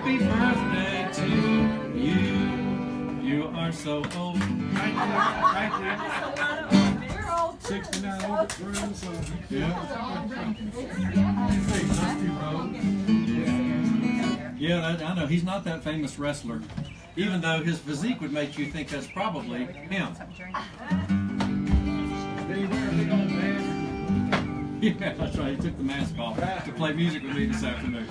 Happy birthday to you. You are so old. Right there. 69 over through, so Yeah. Yeah, I know. He's not that famous wrestler, even though his physique would make you think that's probably him. did he wear a big old mask? Yeah, that's right. He took the mask off to play music with me this afternoon.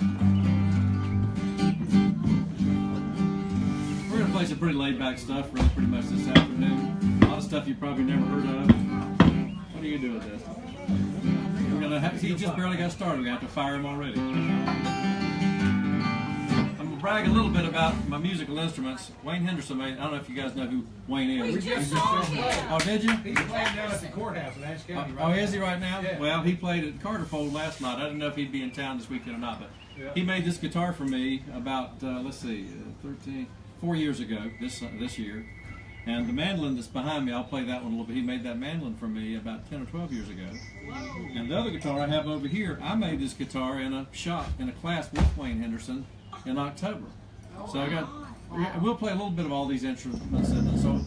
We're going to play some pretty laid-back stuff really pretty much this afternoon. A lot of stuff you probably never heard of. What are you doing with this? We're gonna have, he just barely got started. We're going to have to fire him already. I'm going to brag a little bit about my musical instruments. Wayne Henderson made, I don't know if you guys know who Wayne is. We just saw him. Oh, did you? He's playing down at the courthouse in Ashe County right Oh, now. is he right now? Yeah. Well, he played at Carterfold last night. I didn't know if he'd be in town this weekend or not, but Yeah. he made this guitar for me about, 4 years ago, this year. And the mandolin that's behind me, I'll play that one a little bit. He made that mandolin for me about 10 or 12 years ago. And the other guitar I have over here, I made this guitar in a shop, in a class with Wayne Henderson in October. So we'll play a little bit of all these instruments, and so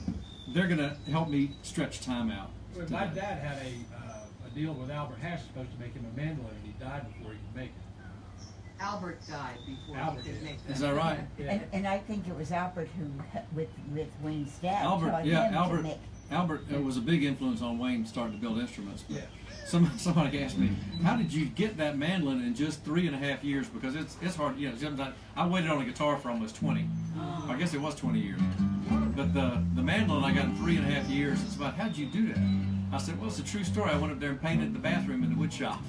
they're going to help me stretch time out. Well, my dad had a deal with Albert Hash, supposed to make him a mandolin, and he died before he could make it. Albert died before Albert he could did. make Is that right? Yeah. And I think it was Albert who, with Wayne's dad, Albert, taught yeah, him to make. Albert was a big influence on Wayne starting to build instruments. But Yeah. somebody asked me, how did you get that mandolin in just 3.5 years? Because it's hard, you know. Sometimes I waited on a guitar for almost 20. I guess it was 20 years. But the mandolin I got in 3.5 years. It's about, how'd you do that? I said, well, it's a true story. I went up there and painted the bathroom in the wood shop.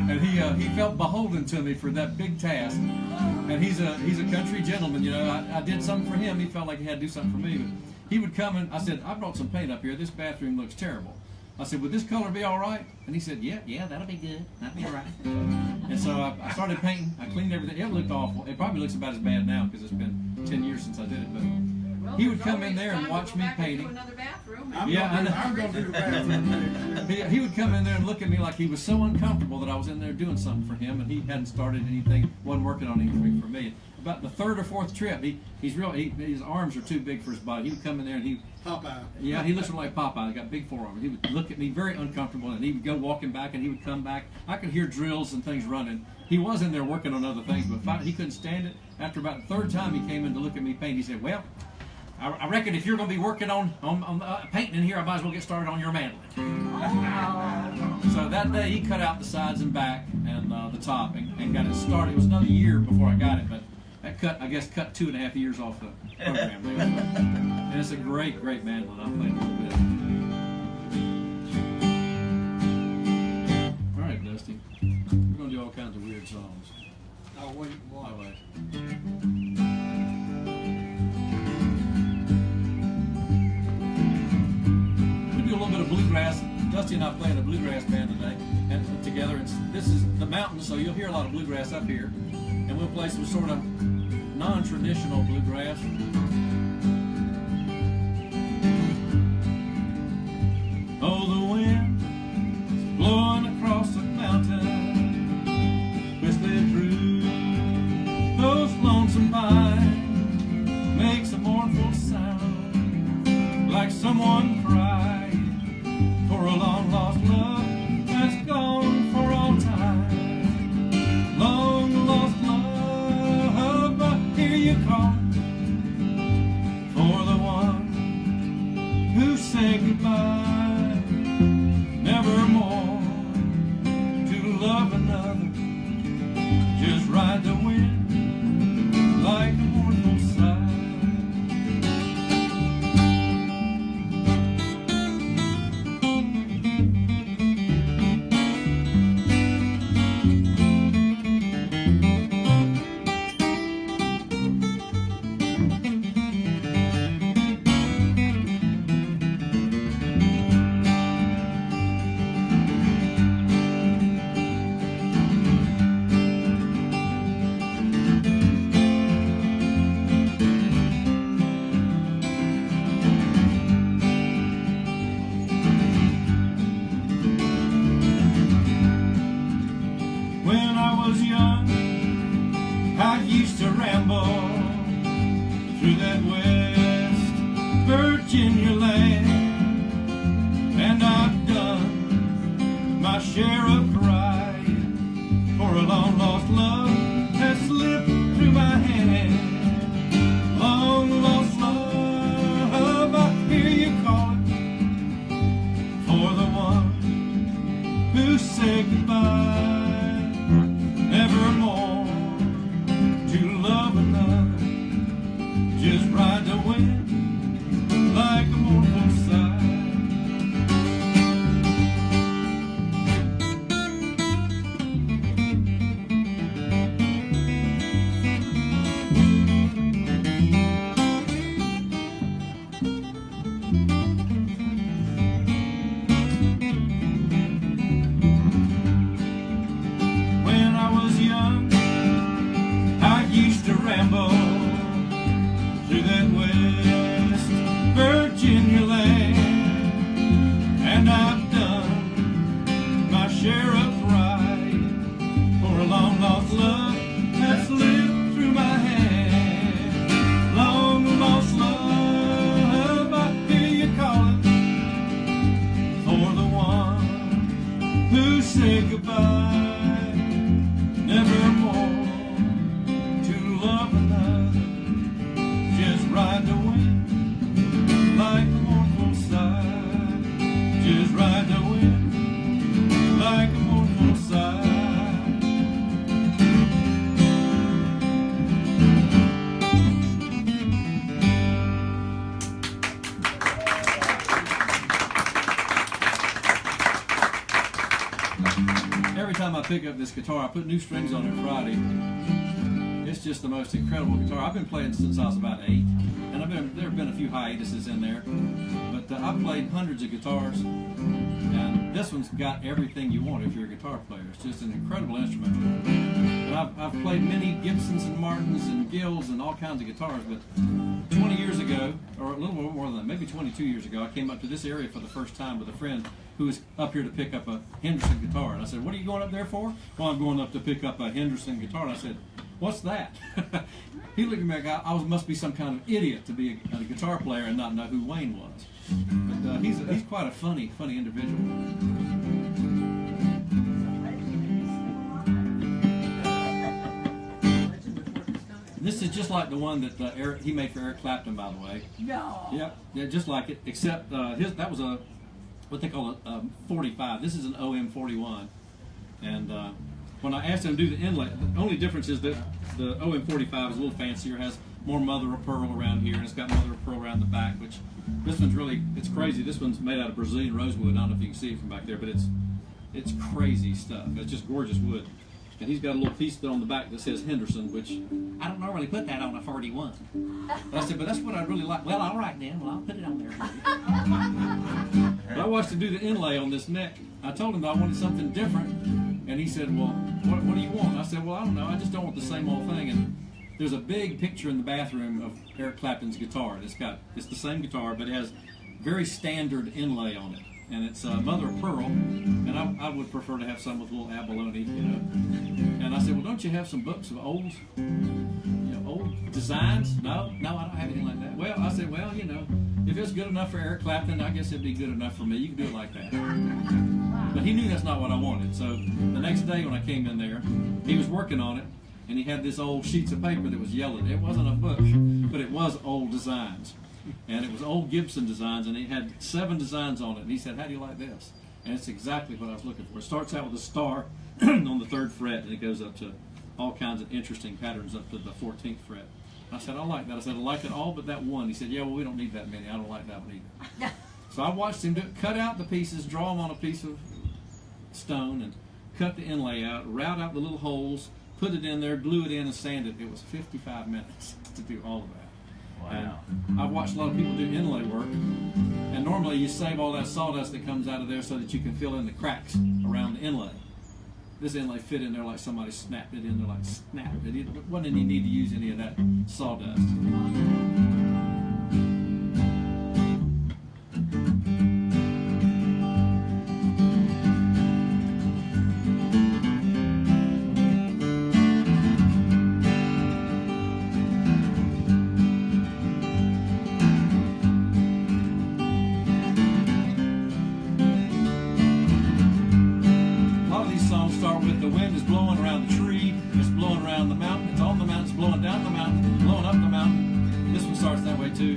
And he felt beholden to me for that big task. And he's a country gentleman, you know. I did something for him. He felt like he had to do something for me. But he would come and I said, I brought some paint up here. This bathroom looks terrible. I said, would this color be all right? And he said, yeah, that'll be good. That'll be all right. And so I started painting. I cleaned everything. It looked awful. It probably looks about as bad now because it's been 10 years since I did it. But he would come in there and watch me painting. Yeah, I know. I'm going to do the bathroom. He would come in there and look at me like he was so uncomfortable that I was in there doing something for him, and he hadn't started anything, wasn't working on anything for me. About the third or fourth trip, his arms are too big for his body. He would come in there and he looks like Popeye. He got big forearms. He would look at me very uncomfortable, and he would go walking back, and he would come back. I could hear drills and things running. He was in there working on other things, but finally, he couldn't stand it. After about the third time he came in to look at me paint, he said, well, I reckon if you're going to be working on painting in here, I might as well get started on your mandolin. So that day he cut out the sides and back and the top and got it started. It was another year before I got it, but that cut 2.5 years off the program. And it's a great mandolin. I'll play it a little bit. All right, Dusty. We're going to do all kinds of weird songs. I'll wait and watch. All right. A little bit of bluegrass. Dusty and I play in a bluegrass band today, and together. This is the mountains, so you'll hear a lot of bluegrass up here, and we'll play some sort of non-traditional bluegrass. Oh, the wind is blowing across the mountain, whistling through those lonesome pines, makes a mournful sound, like someone cried for a long lost love that's gone for all time. Long lost love, but here you come for the one who said goodbye, nevermore to love another. Just ride the wind like a mournful sigh. I used to ramble through that West Virginia land, and I've done my share of crying, for a long lost love has slipped through my hand. Long lost love, I hear you calling for the one who said goodbye, nevermore to love another. Just ride the wind like a mournful sigh. When I was young, I used to ramble through that West Virginia land, and I've done my share of crying, for a long lost love that slipped through my hand. Long lost love, I hear you calling for the one who said goodbye, nevermore to love another. Just ride the wind like a mournful sigh. Just ride the wind like a mournful sigh. Every time I pick up this guitar, I put new strings on it Friday. It's just the most incredible guitar. I've been playing since I was about 8, and there have been a few hiatuses in there, but I've played hundreds of guitars, and this one's got everything you want if you're a guitar player. It's just an incredible instrument. And I've played many Gibsons and Martins and Gills and all kinds of guitars, but 20 years ago, or a little more than that, maybe 22 years ago, I came up to this area for the first time with a friend who was up here to pick up a Henderson guitar. And I said, "What are you going up there for?" "Well, I'm going up to pick up a Henderson guitar." And I said, "What's that?" He looked at me like I must be some kind of idiot to be a guitar player and not know who Wayne was. But he's quite a funny individual. This is just like the one that he made for Eric Clapton, by the way. No. Yeah, just like it, except that was what they call a 45. This is an OM 41, and when I asked him to do the inlay, the only difference is that the OM 45 is a little fancier, has more mother of pearl around here, and it's got mother of pearl around the back. Which this one's it's crazy. This one's made out of Brazilian rosewood. I don't know if you can see it from back there, but it's crazy stuff. It's just gorgeous wood. And he's got a little piece on the back that says Henderson, which I don't normally put that on a 41. But I said, but that's what I really like. Well, all right then. Well, I'll put it on there. But I watched him do the inlay on this neck. I told him that I wanted something different, and he said, "Well, what do you want?" I said, "Well, I don't know. I just don't want the same old thing." And there's a big picture in the bathroom of Eric Clapton's guitar. It's the same guitar, but it has very standard inlay on it. And it's mother of pearl, and I would prefer to have some with a little abalone, you know. And I said, "Well, don't you have some books of old designs?" No, I don't have anything like that. Well, I said, "Well, you know, if it's good enough for Eric Clapton, I guess it'd be good enough for me. You can do it like that." But he knew that's not what I wanted. So the next day when I came in there, he was working on it, and he had this old sheets of paper that was yellowed. It wasn't a book, but it was old designs. And it was old Gibson designs, and it had 7 designs on it. And he said, "How do you like this?" And it's exactly what I was looking for. It starts out with a star on the 3rd fret, and it goes up to all kinds of interesting patterns up to the 14th fret. I said, "I like that." I said, "I like it all but that one." He said, "Yeah, well, we don't need that many. I don't like that one either." So I watched him cut out the pieces, draw them on a piece of stone, and cut the inlay out, route out the little holes, put it in there, glue it in, and sand it. It was 55 minutes to do all of that. Wow. And I've watched a lot of people do inlay work, and normally you save all that sawdust that comes out of there so that you can fill in the cracks around the inlay. This inlay fit in there like somebody snapped it in there, like snap. It wasn't any need to use any of that sawdust. these songs start with the wind is blowing around the tree, it's blowing around the mountain, it's on the mountain, it's blowing down the mountain, blowing up the mountain. This one starts that way too.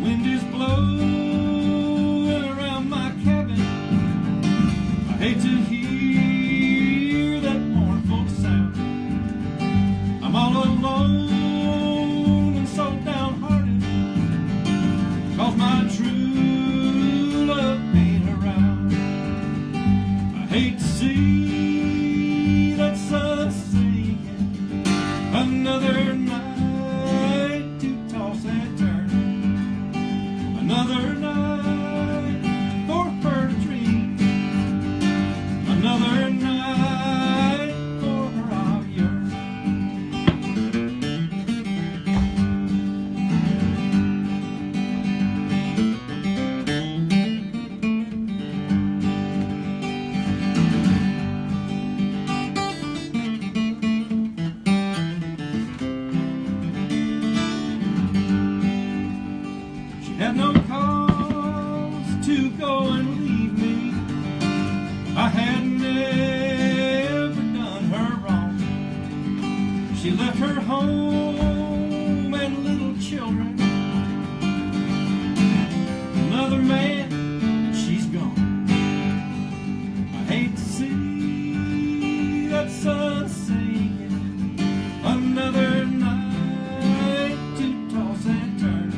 Wind is blowing around my cabin. I hate to hear that mournful sound. I'm all alone and so downhearted, 'cause my true love ain't around. I hate to see that sun sinking, another night to toss and turn, another night for her to dream, another night for her I'll yearn. She had no cause to go and leave me. I had never done her wrong. She left her home and little children, another man, and she's gone. I hate to see that sun sinking, another night to toss and turn,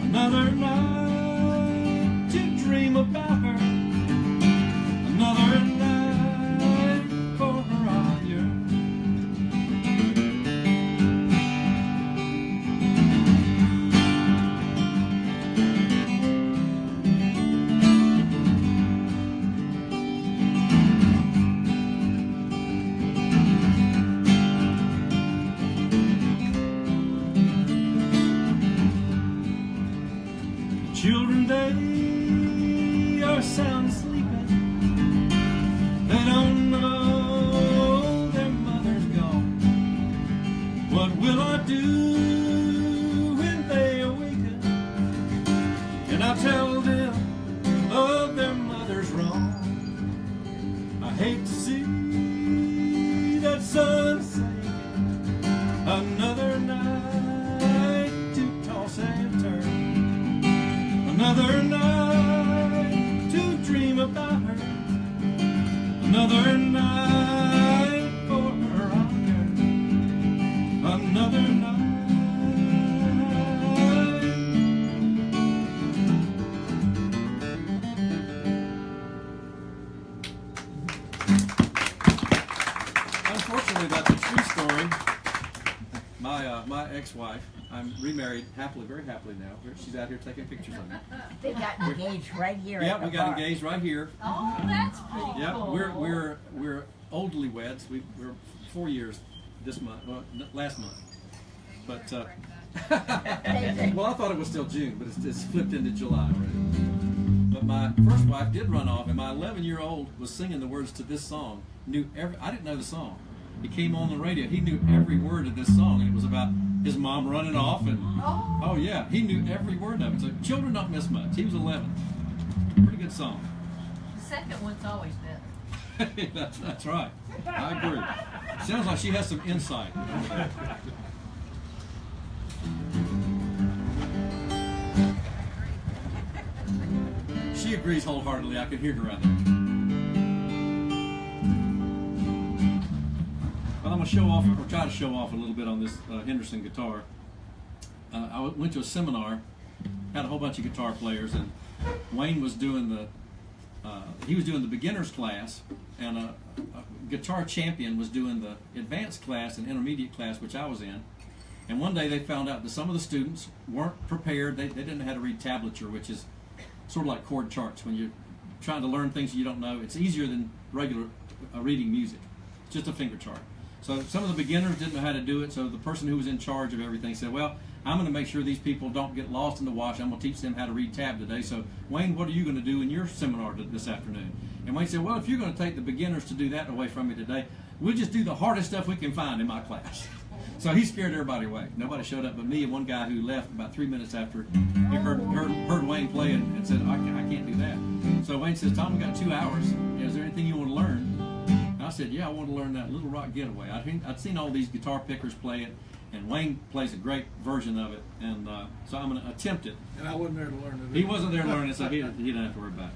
another night to dream about her, another night for her I'll yearn. Children, they are sound sleeping. They don't know their mother's gone. What will I do when they awaken? And I tell them of their mother's wrong. I hate to see that sun sinking, another night to toss and turn, another night to dream about her, another night for her I'll yearn, another night. Unfortunately, that's a true story. My ex-wife, I'm remarried happily, very happily now. She's out here taking pictures of me. They got engaged right here Yeah, at the we got bar. engaged right here. Oh, that's pretty Yeah, cool. we're oldly weds. We're 4 years this month, well, last month. But well, I thought it was still June, but it's flipped into July already. But my first wife did run off, and my 11-year-old was singing the words to this song. I didn't know the song. He came on the radio. He knew every word of this song, and it was about his mom running off, and oh yeah, he knew every word of it. So children don't miss much. He was 11. Pretty good song. The second one's always better. That's right. I agree. Sounds like she has some insight. She agrees wholeheartedly. I can hear her out there. Well, I'm going to show off, or try to show off a little bit on this Henderson guitar. I went to a seminar, had a whole bunch of guitar players, and Wayne was doing the beginner's class, and a guitar champion was doing the advanced class and intermediate class, which I was in. And one day they found out that some of the students weren't prepared. They didn't know how to read tablature, which is sort of like chord charts. When you're trying to learn things you don't know, it's easier than regular reading music. It's just a finger chart. So some of the beginners didn't know how to do it, so the person who was in charge of everything said, well, I'm going to make sure these people don't get lost in the wash. I'm going to teach them how to read tab today. So, Wayne, what are you going to do in your seminar this afternoon? And Wayne said, well, if you're going to take the beginners to do that away from me today, we'll just do the hardest stuff we can find in my class. So he scared everybody away. Nobody showed up but me and one guy who left about 3 minutes after he heard Wayne play and said, I can't do that. So Wayne says, Tom, we got 2 hours. Is there anything you want to learn? And I said, yeah, I want to learn that Little Rock Getaway. I'd seen all these guitar pickers play it, and Wayne plays a great version of it, and so I'm going to attempt it. And I wasn't there to learn it. He wasn't there to learn it, so he didn't have to worry about it.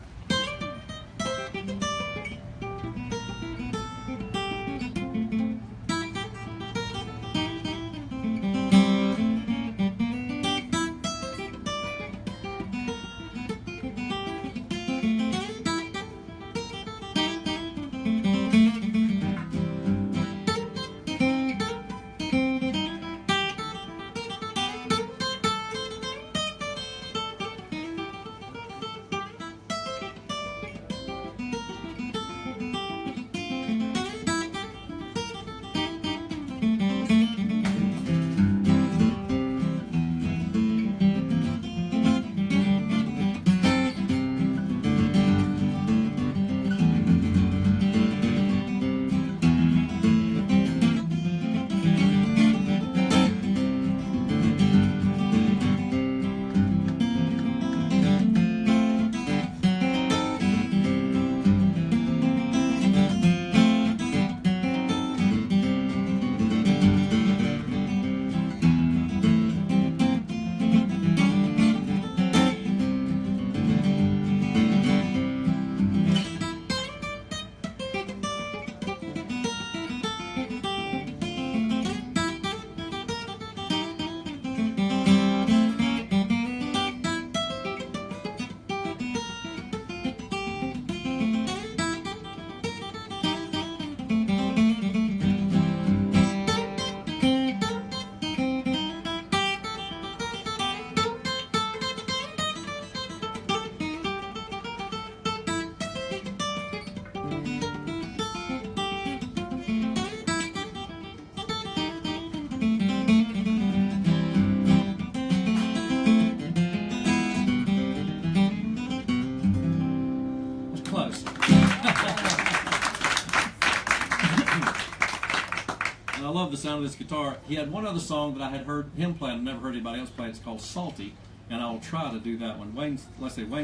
I love the sound of this guitar. He had one other song that I had heard him play, and never heard anybody else play. It's called Salty, and I'll try to do that one. Wayne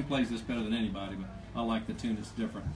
plays this better than anybody, but I like the tune. It's different.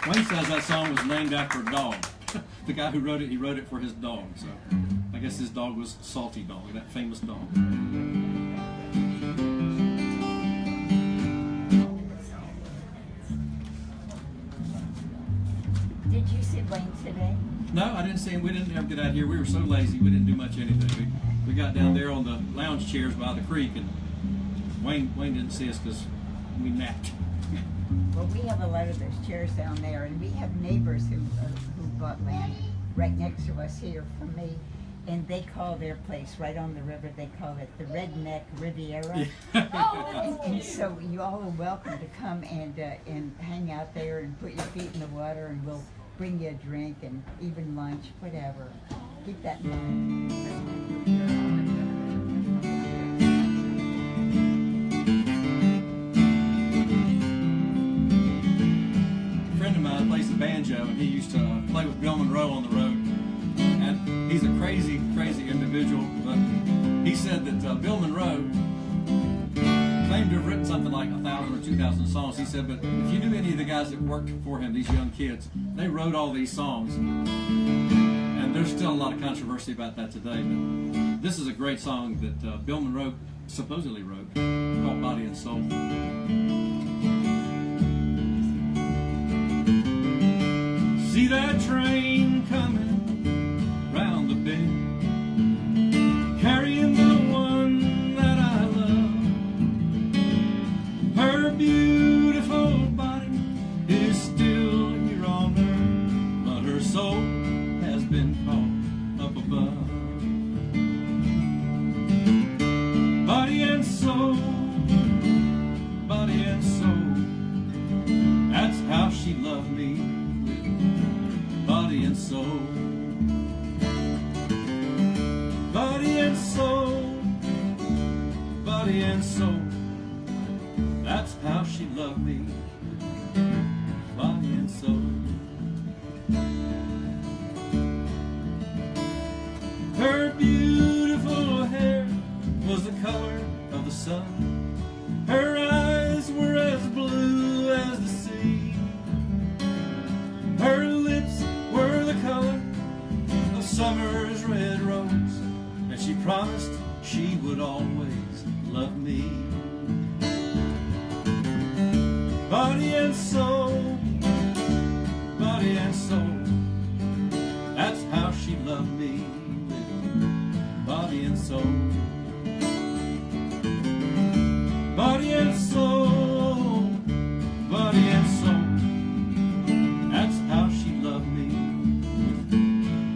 Wayne says that song was named after a dog. The guy who wrote it, he wrote it for his dog. So I guess his dog was Salty Dog, that famous dog. Did you see Wayne today? No, I didn't see him. We didn't ever get out here. We were so lazy, we didn't do much anything. We got down there on the lounge chairs by the creek, and Wayne didn't see us because we napped. Well, we have a lot of those chairs down there, and we have neighbors who bought land right next to us here from me, and they call their place right on the river, they call it the Redneck Riviera. And so you all are welcome to come and hang out there and put your feet in the water, and we'll bring you a drink and even lunch, whatever. Keep that in mind. plays the banjo, and he used to play with Bill Monroe on the road. And he's a crazy, crazy individual. But he said that Bill Monroe claimed to have written something like 1,000 or 2,000 songs. He said, but if you knew any of the guys that worked for him, these young kids, they wrote all these songs. And there's still a lot of controversy about that today. But this is a great song that Bill Monroe supposedly wrote, called Body and Soul. See that train coming round the bend, carrying the one that I love. Her beautiful body is still here on earth, but her soul has been caught up above. Body and soul, body and soul, that's how she loved me, body and soul. Body and soul, body and soul, that's how she loved me, body and soul. Her beautiful hair was the color of the sun. Her eyes were as blue as the sea. Her lips were the color of summer's red rose, and she promised she would always love me. Body and soul, body and soul, that's how she loved me, body and soul. Body and soul, body and soul, that's how she loved me,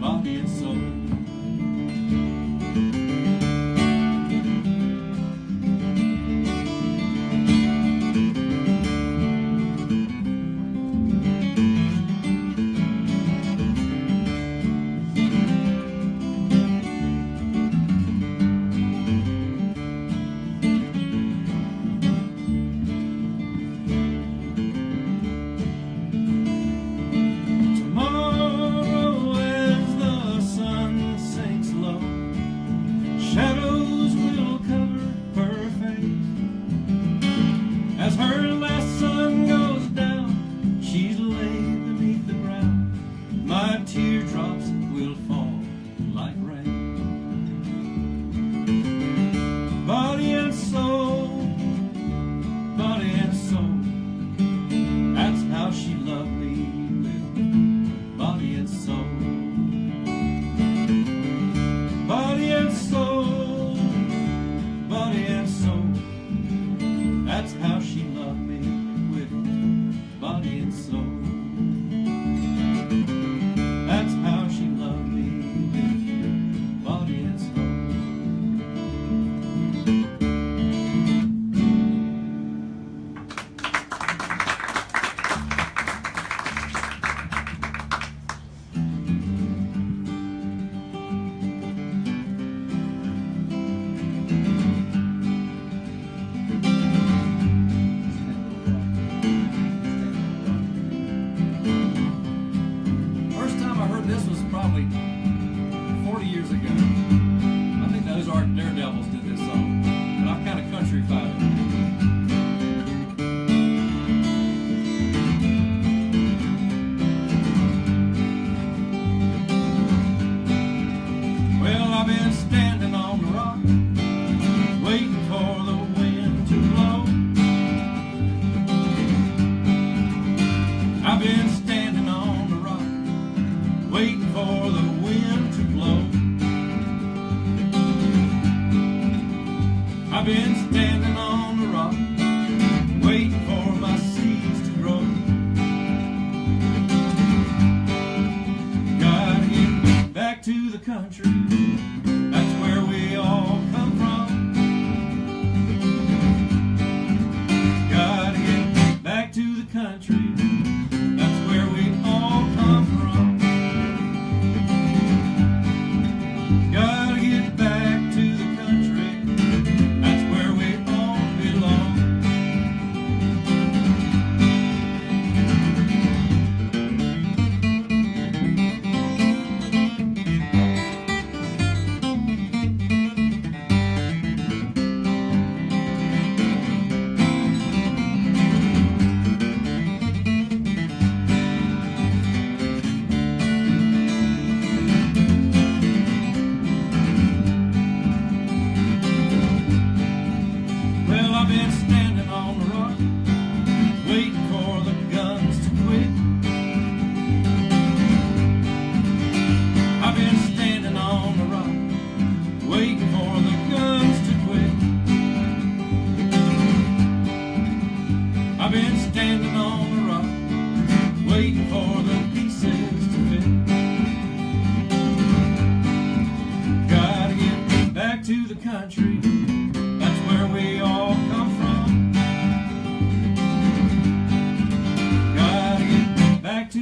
body and soul.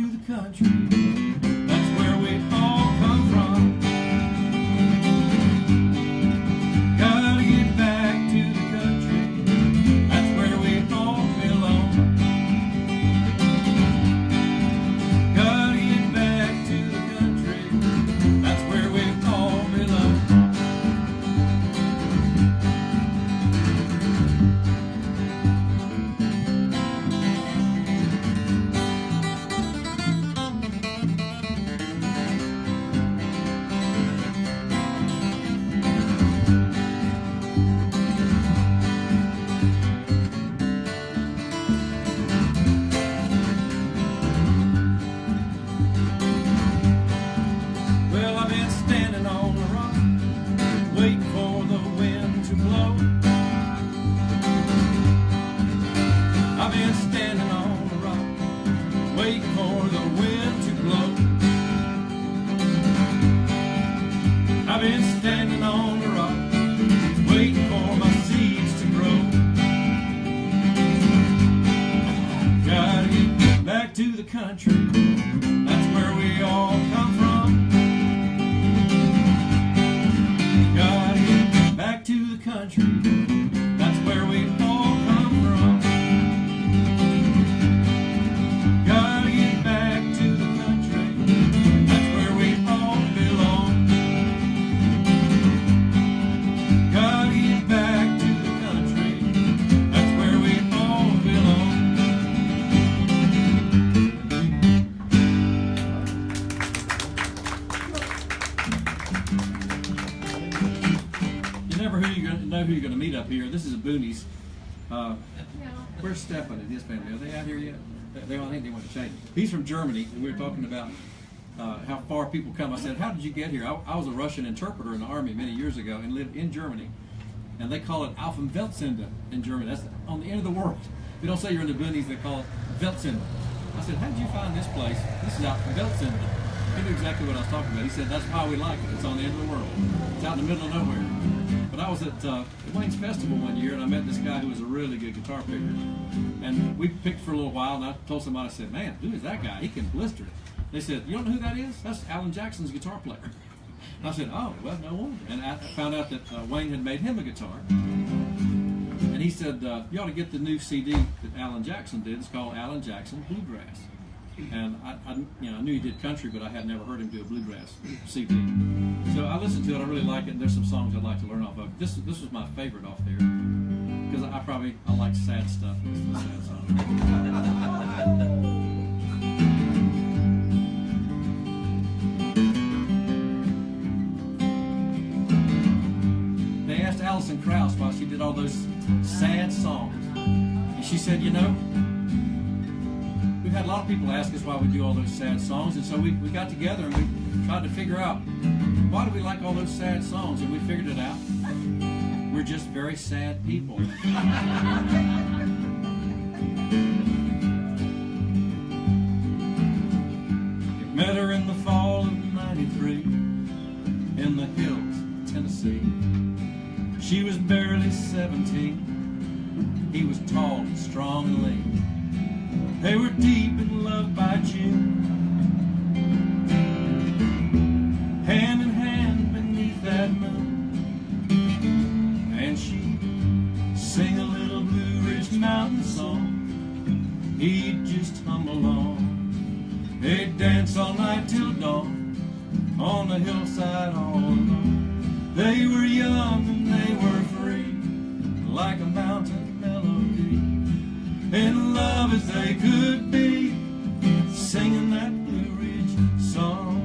to the country. That's where we all come from. Gotta get back to the country. That's where we all belong. Gotta get back to the country. That's where we all belong. Well, I've been standing on the rock, waiting for the wind to blow. I've been standing on the rock, waiting for the wind to blow. I've been standing on the rock, waiting for my seeds to grow. Gotta get back to the country, that's where we all come from. Gotta get back to the country, that's where we all come from. Gotta get back to the country, that's where we all belong. Gotta get back to the country, that's where we all belong. You never know who you're going to meet up here. This is a Boonies. Where's Stefan and his family? Are they out here yet? I think they went to change. He's from Germany, and we were talking about how far people come. I said, how did you get here? I was a Russian interpreter in the army many years ago and lived in Germany. And they call it Aufenweltsende in Germany. That's on the end of the world. They don't say you're in the Boonies, they call it Weltsende. I said, how did you find this place? This is Aufenweltsende. He knew exactly what I was talking about. He said, that's how we like it. It's on the end of the world. It's out in the middle of nowhere. But I was at Wayne's Festival one year, and I met this guy who was a really good guitar picker. And we picked for a little while, and I told somebody, I said, man, who is that guy? He can blister it. They said, you don't know who that is? That's Alan Jackson's guitar player. And I said, oh, well, no wonder. And I found out that Wayne had made him a guitar. And he said, you ought to get the new CD that Alan Jackson did. It's called Alan Jackson Bluegrass. And I knew he did country, but I had never heard him do a bluegrass CD. So I listened to it. I really like it. And there's some songs I'd like to learn off of. This was my favorite off there because I like sad stuff. This is a sad song. They asked Alison Krauss why she did all those sad songs, and she said, you know, we've had a lot of people ask us why we do all those sad songs, and so we got together and we tried to figure out why do we like all those sad songs, and we figured it out. We're just very sad people. Met her in the fall of '93 in the hills of Tennessee. She was barely 17. He was tall and strong and lean. They were deep in love by June, hand in hand beneath that moon. And she'd sing a little Blue Ridge Mountain song. He'd just hum along. They'd dance all night till dawn on the hillside all alone. They were young and they were free, like a mountain melody, in love as they could be, singing that Blue Ridge song.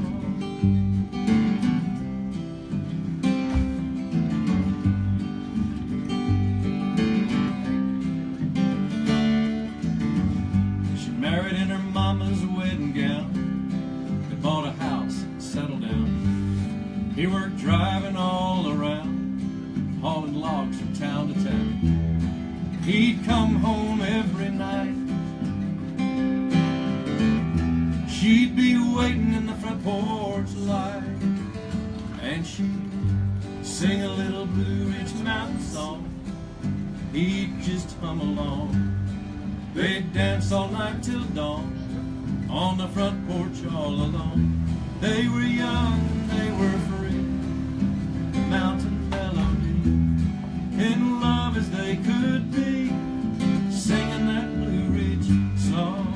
She married in her mama's wedding gown. They bought a house, settled down. He worked driving all around, hauling logs from town to town. He'd come home every night. She'd be waiting in the front porch light, and she'd sing a little Blue Ridge Mountain song. He'd just hum along. They'd dance all night till dawn on the front porch all alone. They were young and they were free, mountain melody, in love as they could be, singing that Blue Ridge song.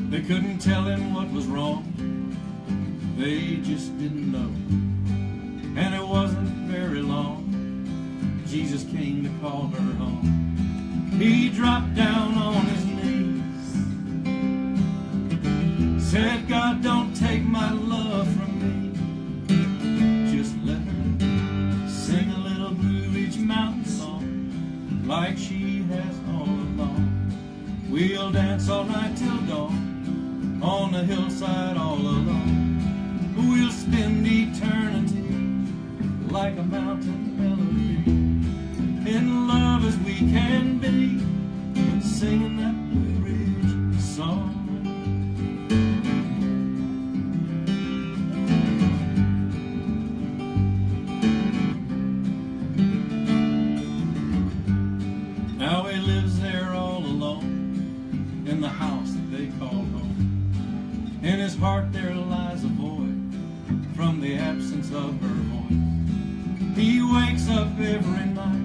They couldn't tell him what was wrong, they just didn't know. And it wasn't very long, Jesus came to call her home. He dropped down on his knees, said, God, don't take my love from me. Just let her sing a little Blue Ridge Mountain song, like she has all along. We'll dance all night till dawn, on the hillside all alone. We'll spend eternity like a mountain melody, in love as we can be, singing that Blue Ridge song. Now he lives there all alone, in the house that they call home. In his heart there lies a void from the absence of her voice. He wakes up every night,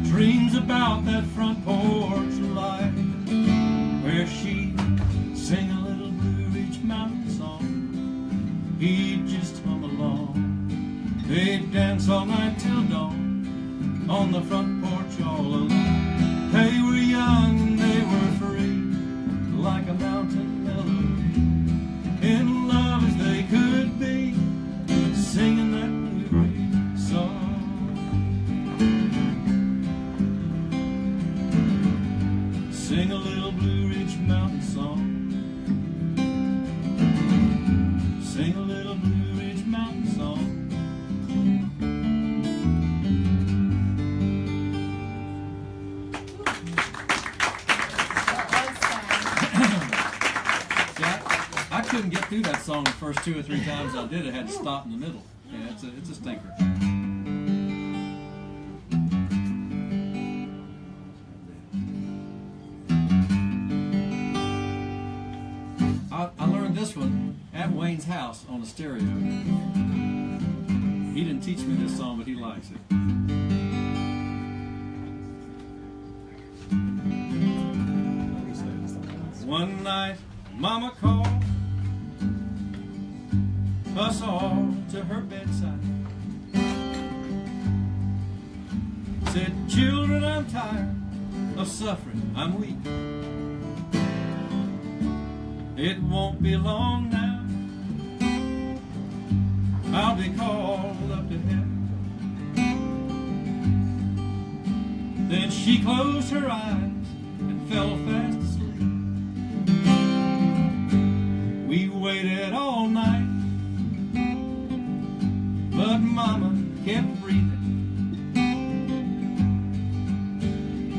dreams about that front porch light, where she'd sing a little Blue Ridge Mountain song. He'd just hum along. They'd dance all night till dawn, on the front porch all alone. They were young and they were free, like a mountain melody, in love as they could be, singing that Blue Ridge song. Sing a little Blue Ridge Mountain song. Sing a little Blue Ridge Mountain song. I couldn't get through that song the first 2 or 3 times I did it. I had to stop in the middle. Yeah, it's a stinker. I learned this one at Wayne's house on a stereo. He didn't teach me this song, but he likes it. One night, Mama called us all to her bedside. Said, children, I'm tired of suffering, I'm weak. It won't be long now, I'll be called up to heaven. Then she closed her eyes and fell fast asleep. We waited all night, but Mama kept breathing.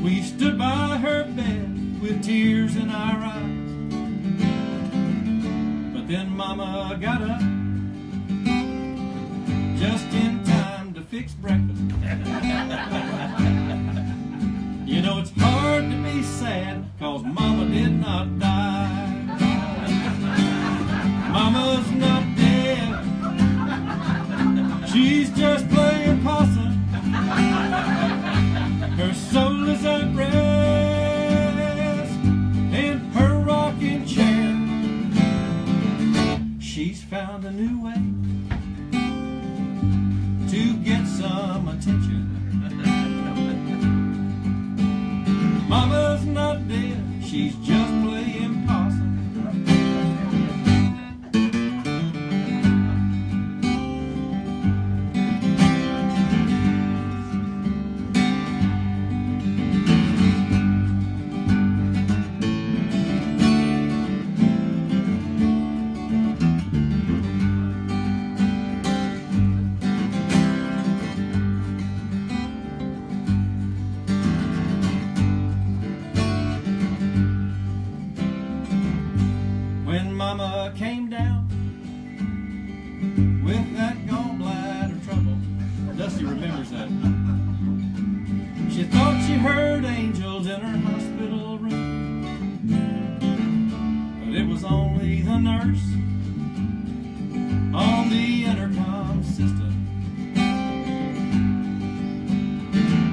We stood by her bed with tears in our eyes. But then Mama got up just in time to fix breakfast. You know, it's hard to be sad, 'cause Mama did not die. Mama's not dead, she's just playing possum. Her soul is at rest in her rocking chair. She's found a new way to get some attention. Mama's not dead, she's just playing possum. heard angels in her hospital room, but it was only the nurse on the intercom system,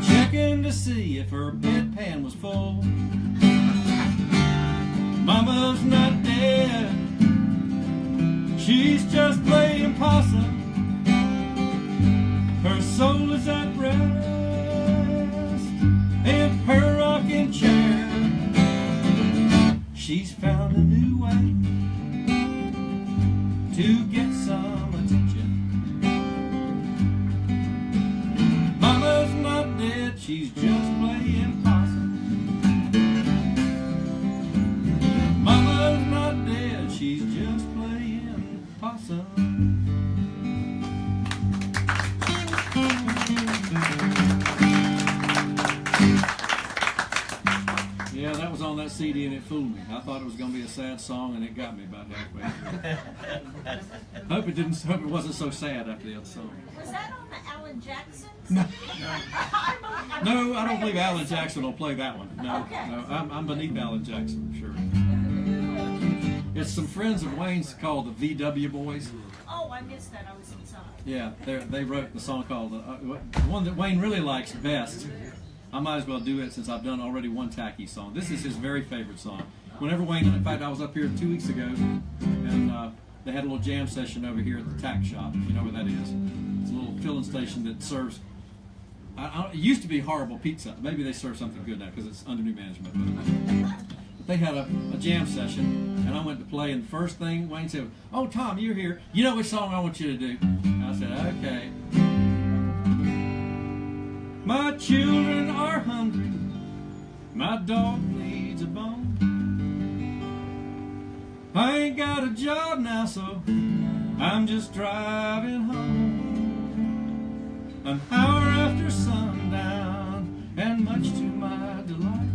checking to see if her bedpan was full. Mama's not dead, she's just playing possum. Her soul is at rest in her rocking chair. She's found a new way to get some attention. Mama's not dead, she's just playing possum. Mama's not dead, she's just playing possum. Yeah, that was on that CD and it fooled me. I thought it was going to be a sad song and it got me about halfway through. Hope it wasn't so sad after the other song. Was that on the Alan Jackson? No. No, I don't believe Alan Jackson will play that one. No, Okay. no, I'm beneath Alan Jackson, sure. It's some friends of Wayne's called the VW Boys. Oh, I missed that. I was inside. Yeah, they wrote the song called the one that Wayne really likes best. I might as well do it since I've done already one tacky song. This is his very favorite song. Whenever Wayne, in fact, I was up here 2 weeks ago, and they had a little jam session over here at the tack shop, if you know where that is. It's a little filling station that serves, it used to be horrible pizza. Maybe they serve something good now because it's under new management. But they had a jam session, and I went to play, and the first thing Wayne said, "Oh, Tom, you're here. You know which song I want you to do?" And I said, "Okay." My children are hungry, my dog needs a bone. I ain't got a job now, so I'm just driving home. An hour after sundown, and much to my delight,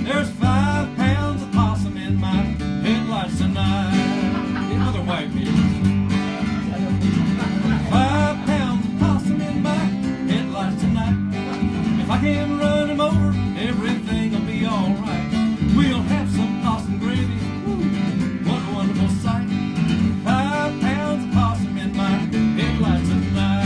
there's 5 pounds of possum in my headlights tonight. Get another white people. 5 pounds of possum in my headlights tonight. If I can run them over, everything will be alright. We'll have some possum gravy. What a wonderful sight. 5 pounds of possum in my headlights tonight.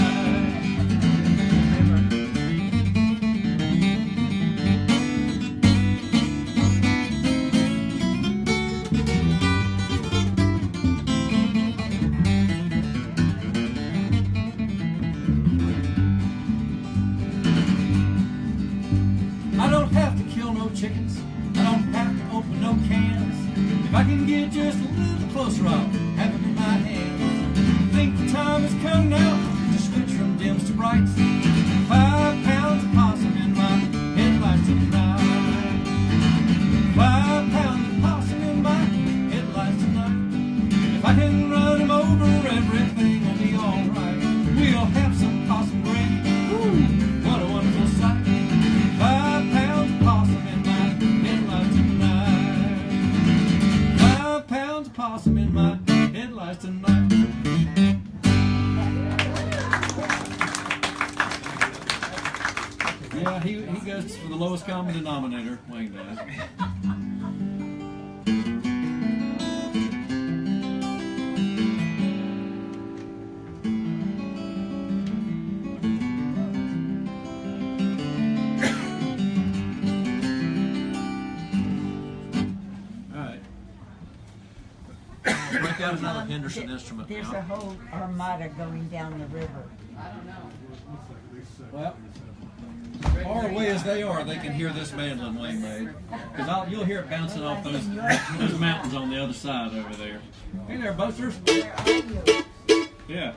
I don't have to kill no chickens. I don't have to open no cans. If I can get just a little closer, I'll have it in my hands. Think the time has come now to switch from dims to brights. 5 pounds of possum in my headlights tonight. 5 pounds of possum in my headlights tonight. If I can run them over, everything will be alright. We'll have some possum gravy. What a wonderful sight. 5 pounds of possum in my headlights tonight. 5 pounds of possum in my headlights tonight. Yeah, he goes for the lowest common denominator, Wayne does. Break out another Henderson instrument There's now. a whole armada going down the river. Well, far away as they are, they can hear this mandolin Wayne made. Because you'll hear it bouncing off those mountains on the other side over there. Hey there, boasters. Where are you? Yeah.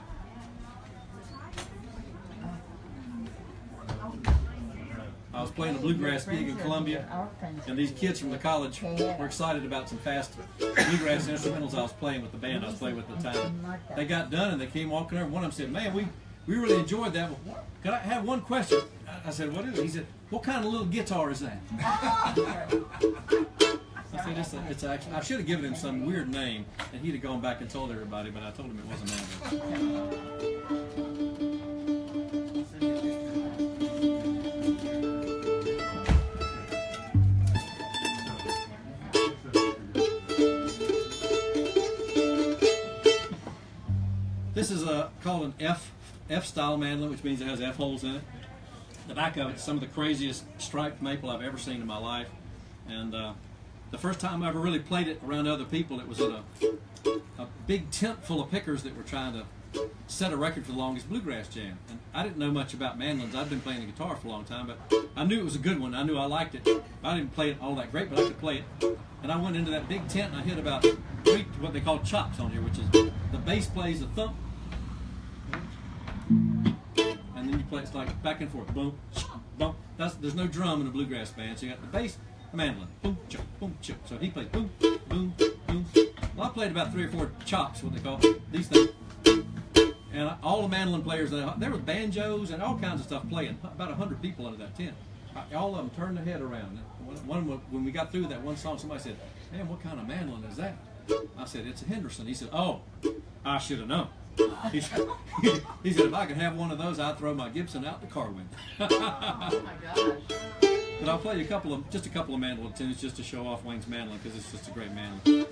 I was playing a bluegrass gig in Columbia, and these kids from the college were excited about some fast bluegrass instrumentals I was playing with the band I was playing with at the time. They got done and they came walking over. One of them said, "Man, we really enjoyed that. Could I have one question?" I said, "What is it?" He said, "What kind of little guitar is that?" I said, it's actually, I should have given him some weird name, and he'd have gone back and told everybody, but I told him it wasn't that. called an F style mandolin, which means it has F holes in it. The back of it's some of the craziest striped maple I've ever seen in my life. And the first time I ever really played it around other people, it was at a big tent full of pickers that were trying to set a record for the longest bluegrass jam. And I didn't know much about mandolins. I'd been playing the guitar for a long time, but I knew it was a good one. I knew I liked it. I didn't play it all that great, but I could play it. And I went into that big tent and I hit about 3, what they call chops on here, which is the bass plays a thump, and then you play it's like back and forth, boom, boom. There's no drum in a bluegrass band, so you got the bass, the mandolin, boom, chop, boom, chop. So he plays boom, boom, boom. Well, I played about 3 or 4 chops, what they call these things. And all the mandolin players, there were banjos and all kinds of stuff playing. About 100 people under that tent. All of them turned their head around. When we got through that one song, somebody said, "Man, what kind of mandolin is that?" I said, "It's a Henderson." He said, "Oh, I should have known." He said, "If I could have one of those, I'd throw my Gibson out the car window." Oh my gosh. But I'll play just a couple of mandolin tunes just to show off Wayne's mandolin because it's just a great mandolin.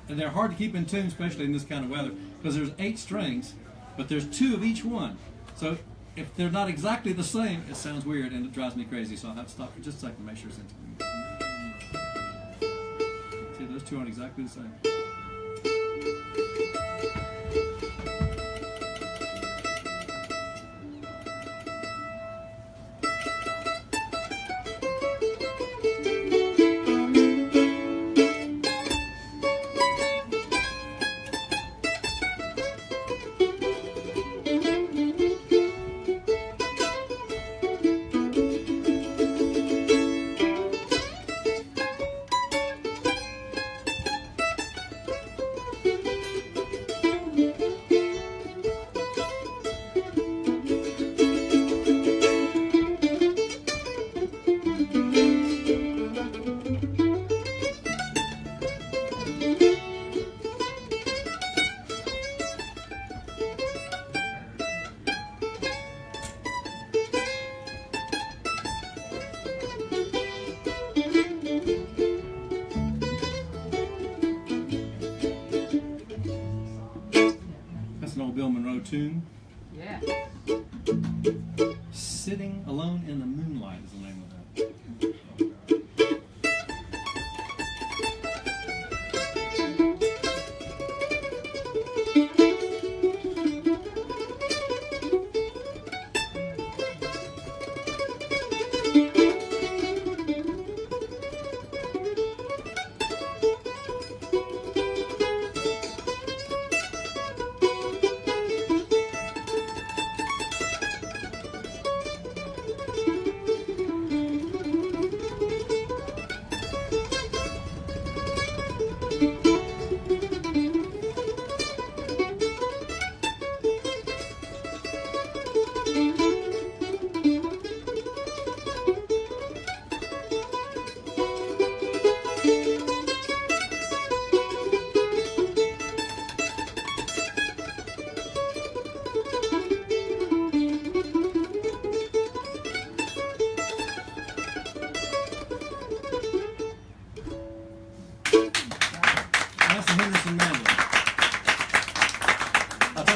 And they're hard to keep in tune, especially in this kind of weather, because there's 8 strings, but there's 2 of each one. So if they're not exactly the same, it sounds weird and it drives me crazy. So I'll have to stop for just a second to make sure it's in tune. See, those 2 aren't exactly the same. Tune. Yeah. Sitting Alone in the Moonlight is the name of that.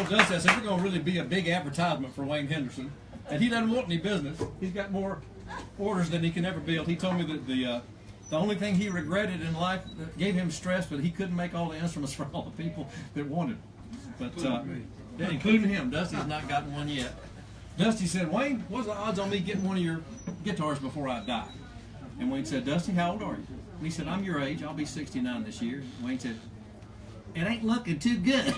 Does this, if we're going to really be a big advertisement for Wayne Henderson, and he doesn't want any business. He's got more orders than he can ever build. He told me that the only thing he regretted in life that gave him stress, but he couldn't make all the instruments for all the people that wanted. But yeah, including him. Dusty's not gotten one yet. Dusty said, "Wayne, what's the odds on me getting one of your guitars before I die?" And Wayne said, "Dusty, how old are you?" And he said, "I'm your age. I'll be 69 this year." Wayne said, "It ain't looking too good."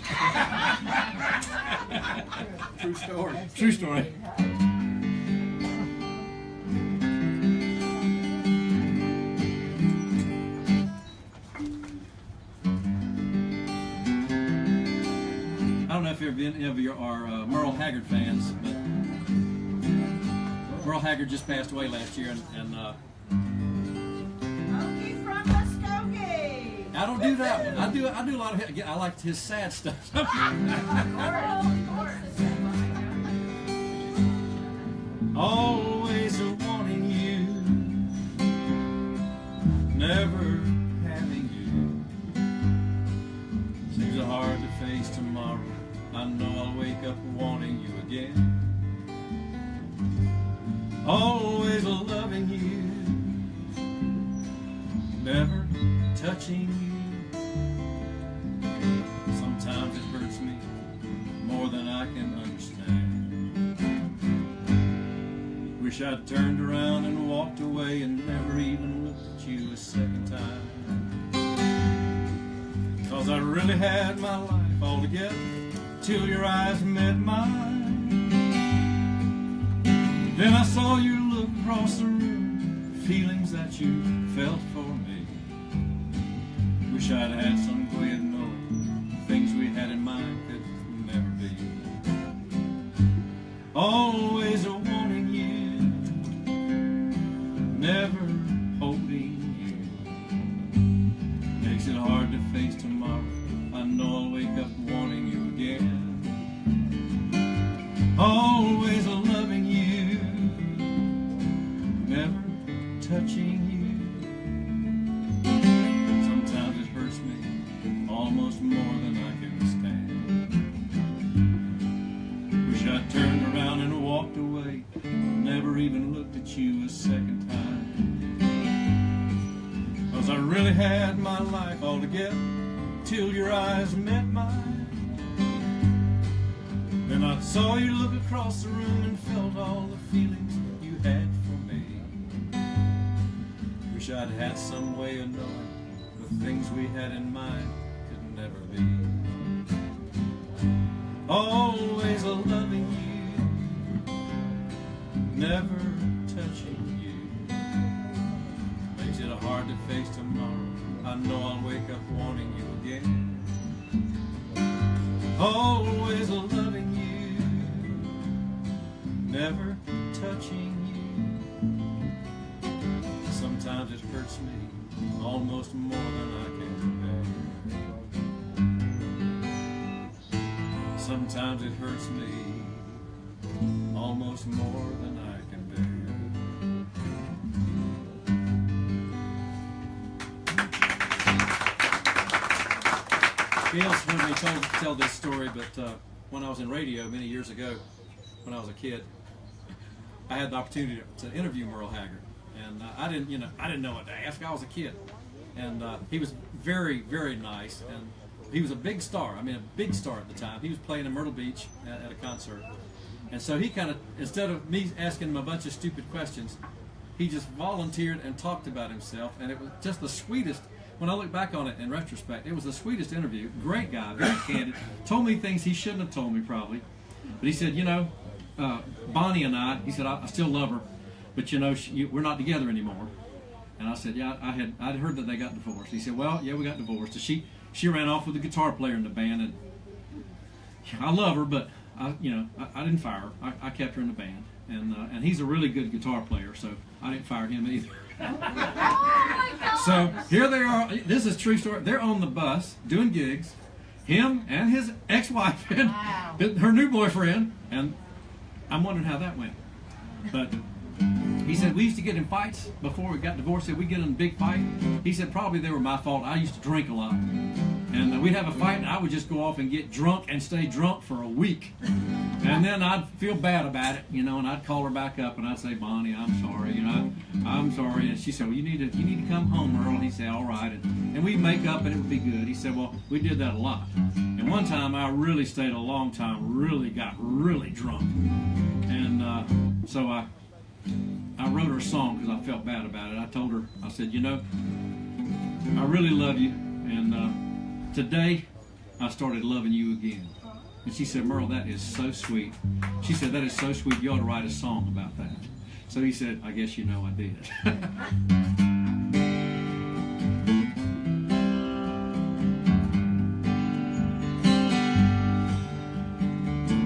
True story. True story. I don't know if any of you are Merle Haggard fans, but Merle Haggard just passed away last year, and Okie from Muskogee. I don't do that one. I do a lot of. I like his sad stuff. Always wanting you, never having you. Seems hard to face tomorrow. I know I'll wake up wanting you again. Always loving you, never touching you. Sometimes it hurts me more than I can understand. Wish I'd turned around and walked away and never even looked at you a second time. 'Cause I really had my life all together till your eyes met mine. Then I saw you look across the room, feelings that you felt for me. Wish I'd had some way of knowing the things we had in mind could never be. Always wanting you, never holding you. Makes it hard to face tomorrow. I know I'll wake up wanting you again. Always loving you, never touching you. Sometimes it hurts me almost more than I can stand. Wish I'd turned around and walked away, never even looked at you a second time. 'Cause I really had my life all together till your eyes met mine. Then I saw you look across the room and felt all the feelings you had for me. Wish I'd had some way of knowing the things we had in mind could never be. Always loving you, never touching you. Makes it hard to face tomorrow. I know I'll wake up wanting you again. Always loving you, never touching you. Sometimes it hurts me almost more than I can bear. Sometimes it hurts me almost more than I can bear. Gail's heard me tell this story, but when I was in radio many years ago, when I was a kid, I had the opportunity to interview Merle Haggard, and I didn't know what to ask. I was a kid, and he was very, very nice, and he was a big star. I mean, a big star at the time. He was playing in Myrtle Beach at a concert, and so he kind of, instead of me asking him a bunch of stupid questions, he just volunteered and talked about himself, and it was just the sweetest. When I look back on it in retrospect, it was the sweetest interview. Great guy, very candid. Told me things he shouldn't have told me probably. But he said, Bonnie and I, he said, I still love her, but we're not together anymore. And I said, yeah, I'd heard that they got divorced. He said, well, yeah, we got divorced. So she ran off with the guitar player in the band, and I love her, but I didn't fire her. I kept her in the band, and he's a really good guitar player, so I didn't fire him either. So here they are. This is a true story. They're on the bus doing gigs, him and his ex-wife and her new boyfriend, and I'm wondering how that went. But he said we used to get in fights before we got divorced. He said we get in a big fight. He said probably they were my fault. I used to drink a lot, and we'd have a fight, and I would just go off and get drunk and stay drunk for a week. And And then I'd feel bad about it, you know, and I'd call her back up and I'd say, Bonnie, I'm sorry, you know, I'm sorry. And she said, well, you need to come home, Merle. And he said, all right. And we'd make up and it would be good. He said, well, we did that a lot. And one time I really stayed a long time, really got really drunk. And so I wrote her a song because I felt bad about it. I told her, I said, you know, I really love you. And today I started loving you again. And she said, Merle, that is so sweet. She said, that is so sweet. You ought to write a song about that. So he said, I guess you know I did.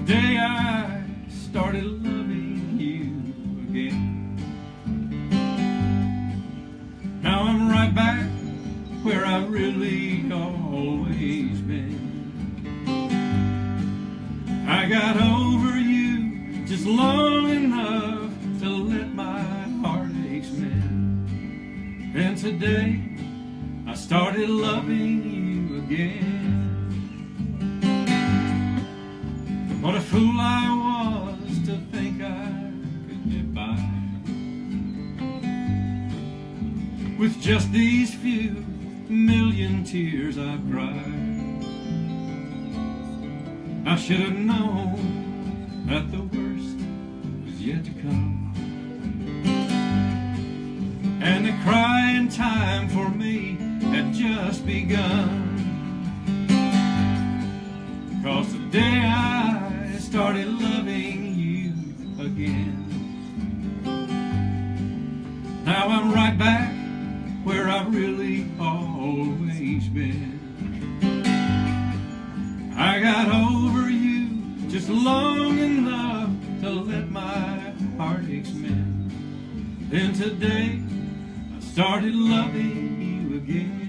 Today I started loving you again. Now I'm right back where I've really always been. I got over you just long enough to let my heartaches mend. And today I started loving you again. What a fool I was to think I could get by with just these few million tears I've cried. I should have known that the worst was yet to come, and the crying time for me had just begun. 'Cause today I started loving you again. Now I'm right back where I've really always been. I got over you just long enough to let my heartaches mend. Then today I started loving you again.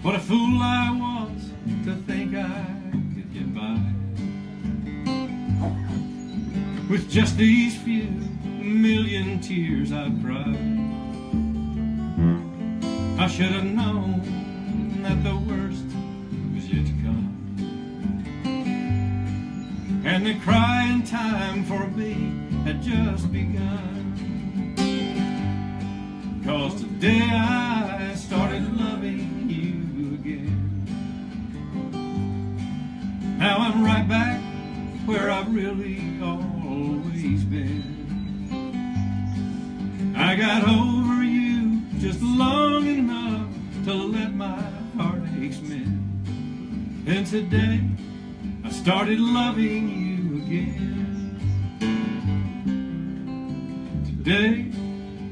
What a fool I was to think I could get by with just these few million tears I've cried. I should have known that the worst was yet to come, and the crying time for me had just begun. 'Cause today I started loving you again. Now I'm right back where I've really always been. I got over you just long enough to let my heartaches mend. And today I started loving you again. Today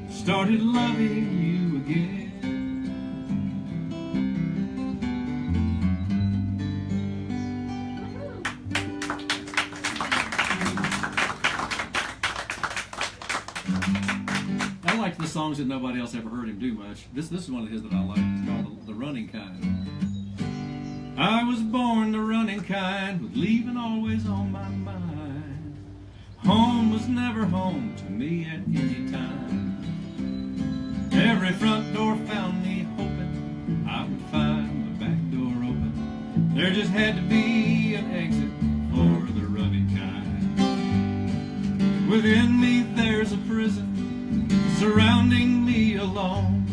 I started loving you again. I like the songs that nobody else ever heard him do much. This is one of his that I like. It's called The Running Kind. I was born the running kind, with leaving always on my mind. Home was never home to me at any time. Every front door found me hoping I would find the back door open. There just had to be an exit for the running kind. Within me there's a prison surrounding me alone,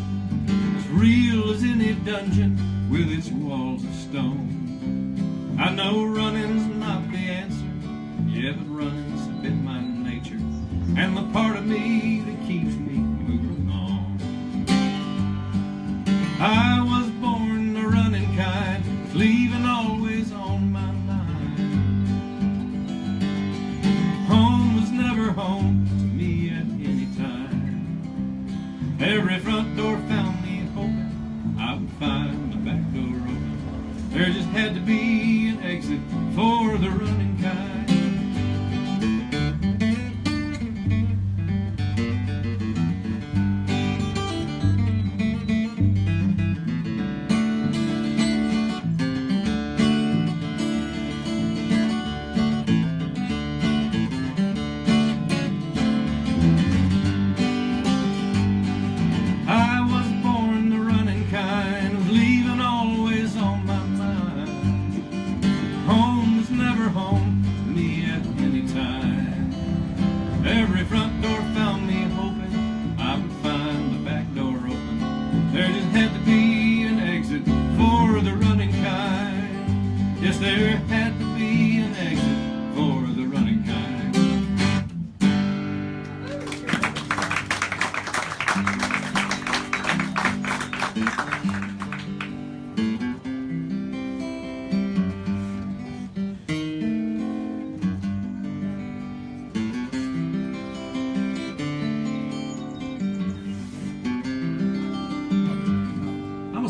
as real as any dungeon with its walls of stone. I know running's not the answer, yeah, but running's been my nature, and the part of me that keeps me moving on. I was born the running kind, leaving always on my mind. Home was never home to me at any time. Every front door found me hoping I would find the back door open. There just had to be an exit for the running kind. Yes, there had to be an exit for the running kind.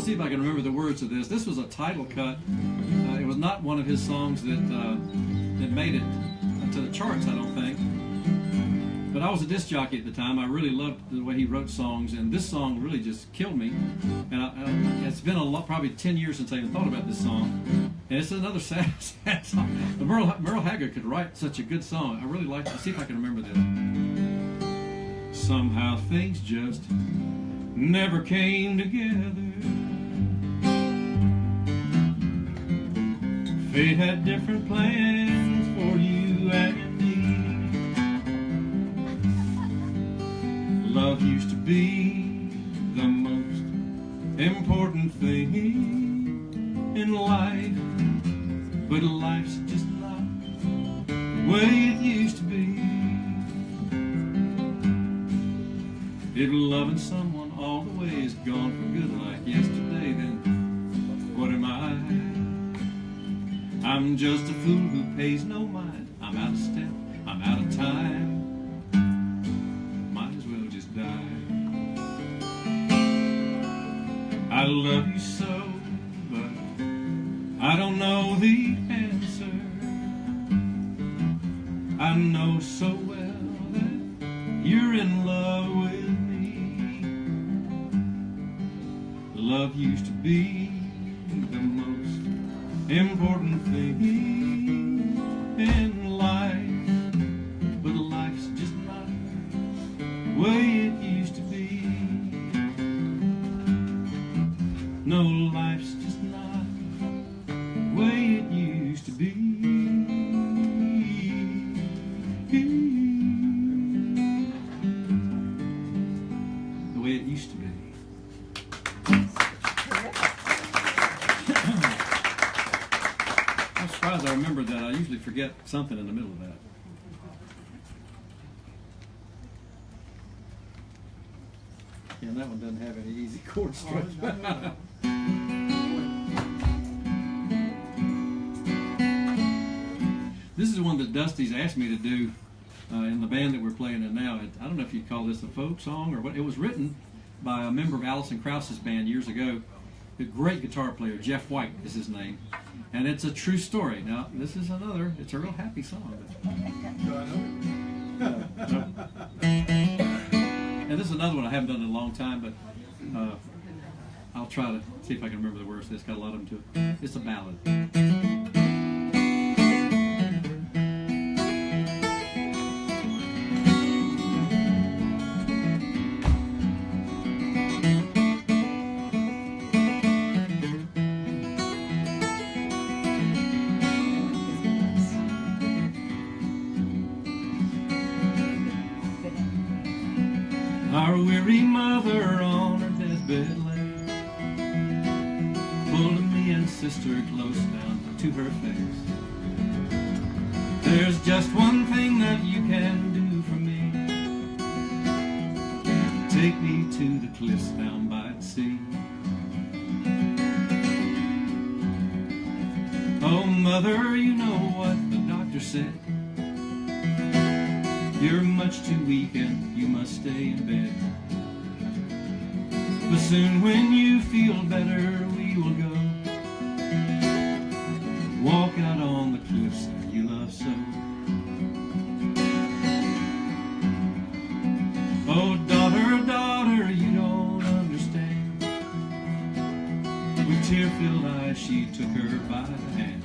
See if I can remember the words of this. This was a title cut. It was not one of his songs that made it to the charts, I don't think. But I was a disc jockey at the time. I really loved the way he wrote songs, and this song really just killed me. And it's been probably 10 years since I even thought about this song. And it's another sad song. But Merle Haggard could write such a good song. I really like it. Let's see if I can remember this. Somehow things just never came together. Fate had different plans for you and me. Love used to be the most important thing in life, but life's just not the way it used to be. If loving someone all the way is gone for good like yesterday, then what am I? I'm just a fool who pays no mind. I'm out of step, I'm out of time. Might as well just die. I love you so, but I don't know the answer. I know so well that you're in love with me. Love used to be the most important thing in life, but life's just not the way it used to be. No, life's just not the way it used to be. The way it used to be. I'm surprised I remember that. I usually forget something in the middle of that. Yeah, and that one doesn't have any easy chord structure. This is one that Dusty's asked me to do in the band that we're playing in now. I don't know if you'd call this a folk song or what. It was written by a member of Alison Krauss's band years ago. A great guitar player, Jeff White is his name. And it's a true story. Now, this is another, it's a real happy song. And this is another one I haven't done in a long time, but I'll try to see if I can remember the words. It's got a lot of them to it. It's a ballad. Our weary mother on her deathbed lay, pulling me and sister close down to her face. There's just one thing that you can do for me. Take me to the cliffs down by the sea. Oh, mother, you know what the doctor said. You're much too weak and you must stay in bed. But soon when you feel better, we will go walk out on the cliffs that you love so. Oh, daughter, daughter, you don't understand. With tear-filled eyes, she took her by the hand.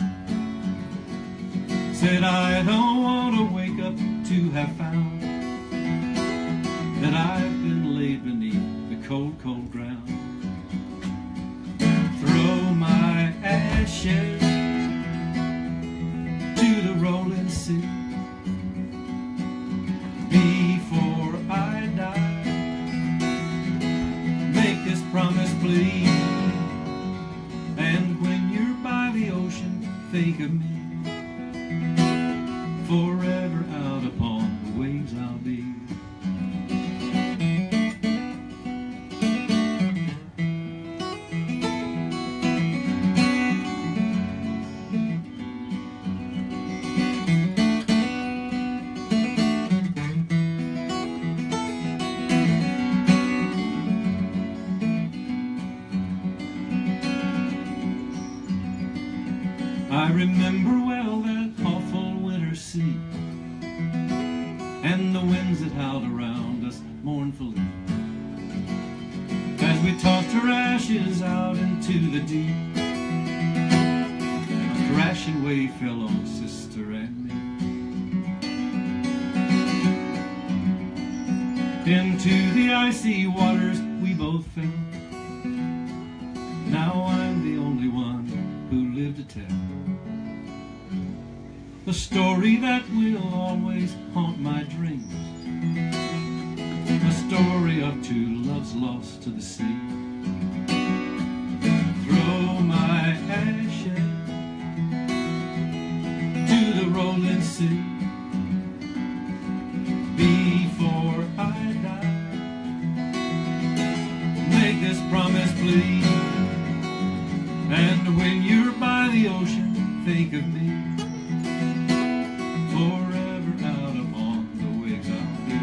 Said, I don't want to wake up to have found that I've been laid beneath the cold, cold ground. Throw my ashes to the rolling sea before I die. Make this promise, please. And when you're by the ocean, think of me. Forever out upon the waves I'll be. I remember well that awful winter sea, and the winds that howled around us mournfully, as we tossed her ashes out into the deep. A crashing wave fell on sister and me. Into the icy waters we both fell. Now I'm the only one who lived to tell the story that will always haunt my dreams, the story of two loves lost to the sea. Throw my ashes to the rolling sea before I die. Make this promise, please, and when you're by the ocean, think of me. Forever out upon the waves I'll be.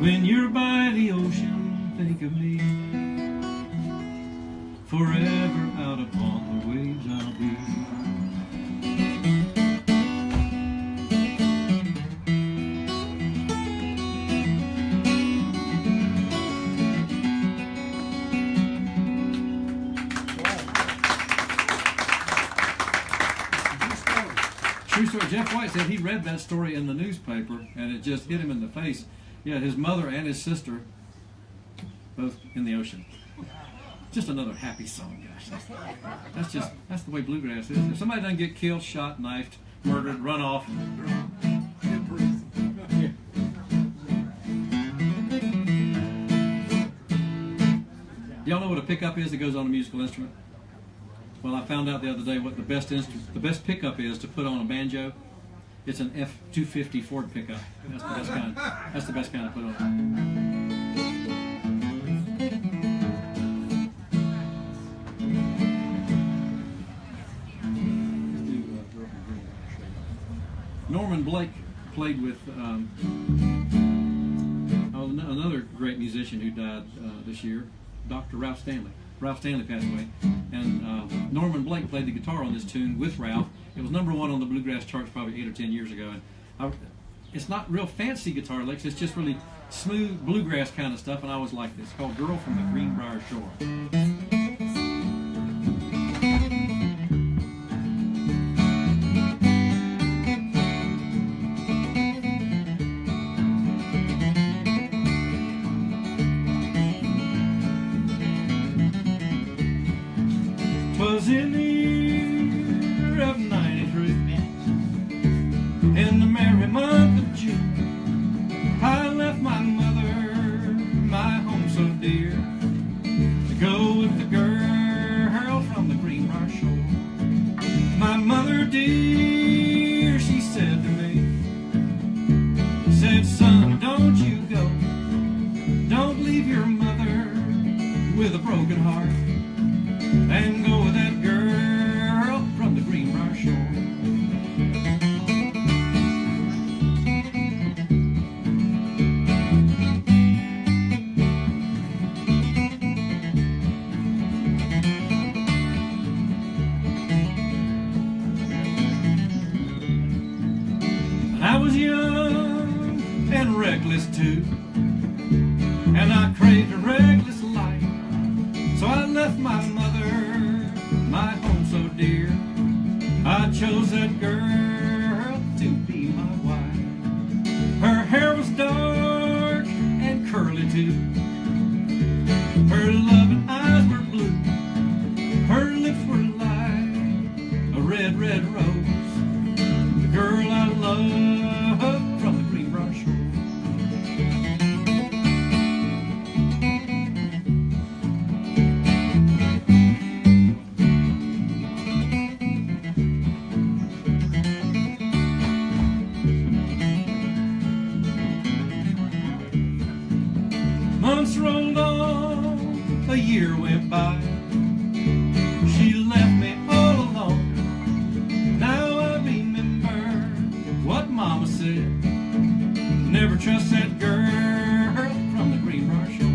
When you're by the ocean, think of me. Forever out upon the waves I'll be. True story. Jeff White said he read that story in the newspaper and it just hit him in the face. Yeah, his mother and his sister both in the ocean. Just another happy song, gosh. That's the way bluegrass is. If somebody doesn't get killed, shot, knifed, murdered, run off. Y'all know what a pickup is that goes on a musical instrument? Well, I found out the other day what the best pickup is to put on a banjo. It's an F-250 Ford pickup. That's the best kind. That's the best kind to put on. Norman Blake played with another great musician who died this year, Dr. Ralph Stanley. Ralph Stanley passed away, and Norman Blake played the guitar on this tune with Ralph. It was #1 on the bluegrass charts probably 8 or 10 years ago. And it's not real fancy guitar licks, it's just really smooth bluegrass kind of stuff, and I always liked this. It's called Girl from the Greenbrier Shore. Was in the year of '93, in the merry month of June, I left my mother, my home so dear, to go with the girl from the Greenbrier Shore. My mother dear, she said to me, said, son, don't you go, don't leave your mother with a broken heart, and go with that girl from the Greenbrier Shore. I was young and reckless too, and I craved a reckless life, so I left my mother, my home so dear. I chose that girl to be my wife. Her hair was dark and curly too, her loving eyes were blue, her lips were like a red, red rose, the girl I love from the Greenbrier Shore. year went by. She left me all alone. Now I remember what Mama said. Never trust that girl from the Greenbrier shore.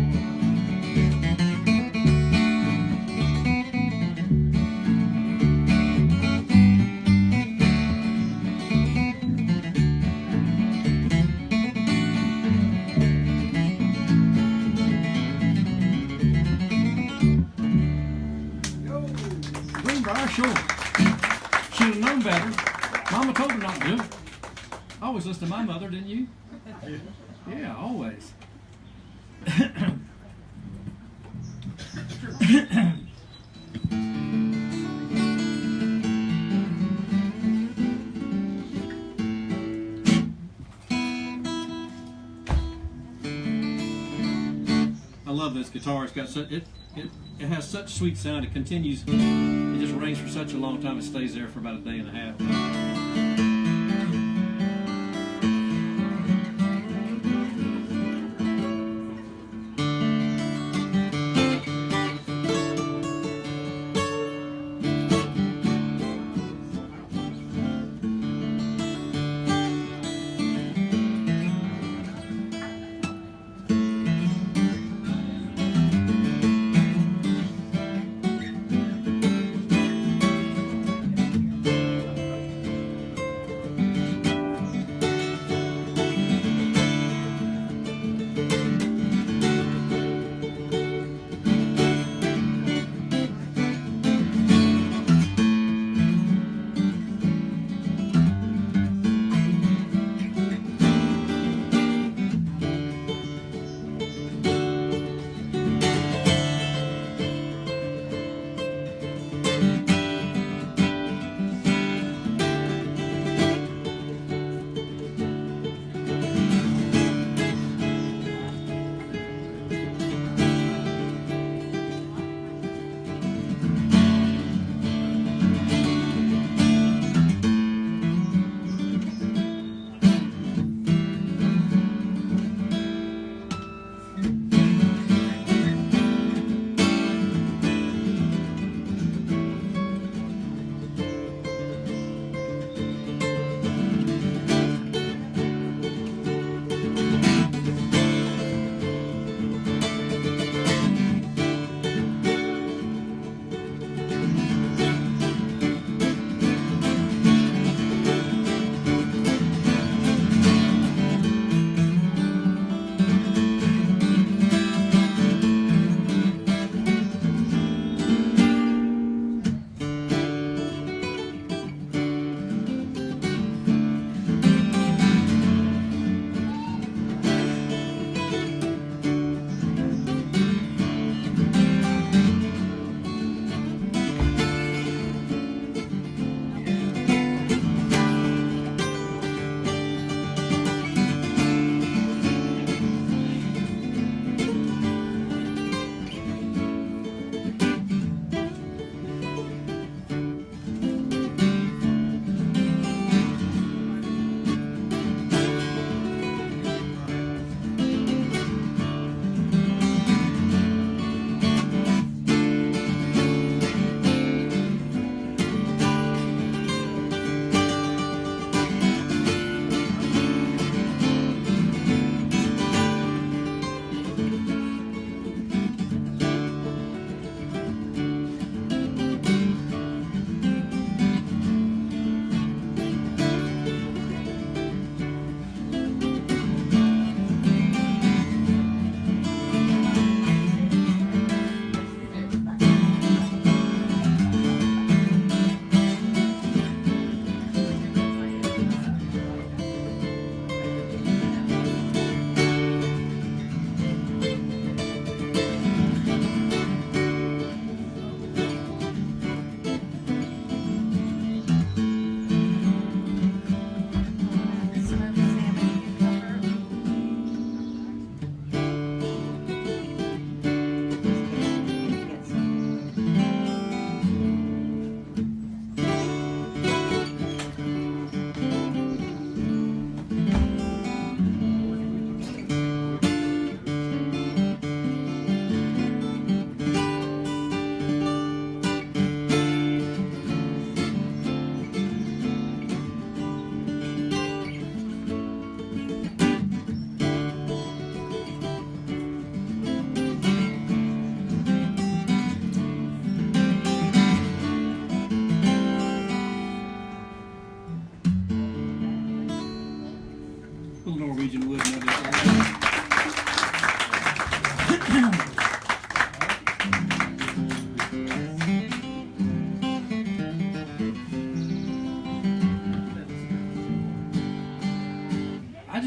Greenbrier shore. Should have known better. Mama told her not to do it. I always listen to my mother, didn't you? Yeah, always. I love this guitar. It's got such it has such sweet sound. It continues. It just rings for such a long time. It stays there for about a day and a half.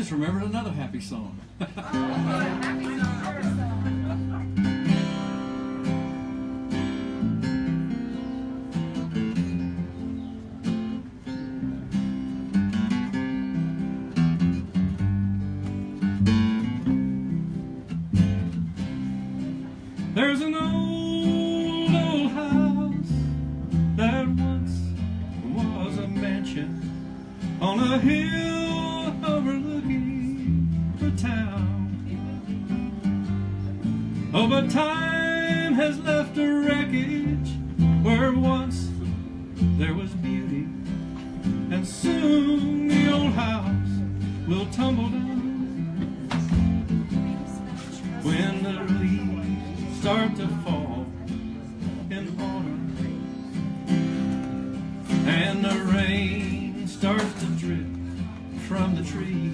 just remembered another happy song. There's an old house that once was a mansion on a hill overlooking the town. Oh, but time has left a wreckage where once there was beauty, and soon the old house will tumble down when the leaves start to fall in autumn and the rain starts to drip from the trees.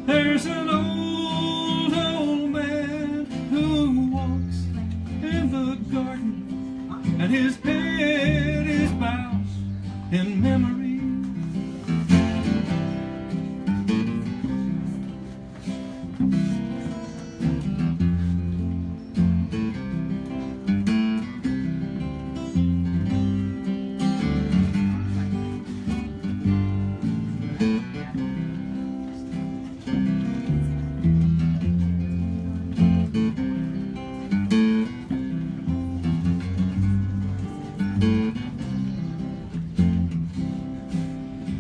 There's an old man who walks in the garden, and his head is bowed in memory.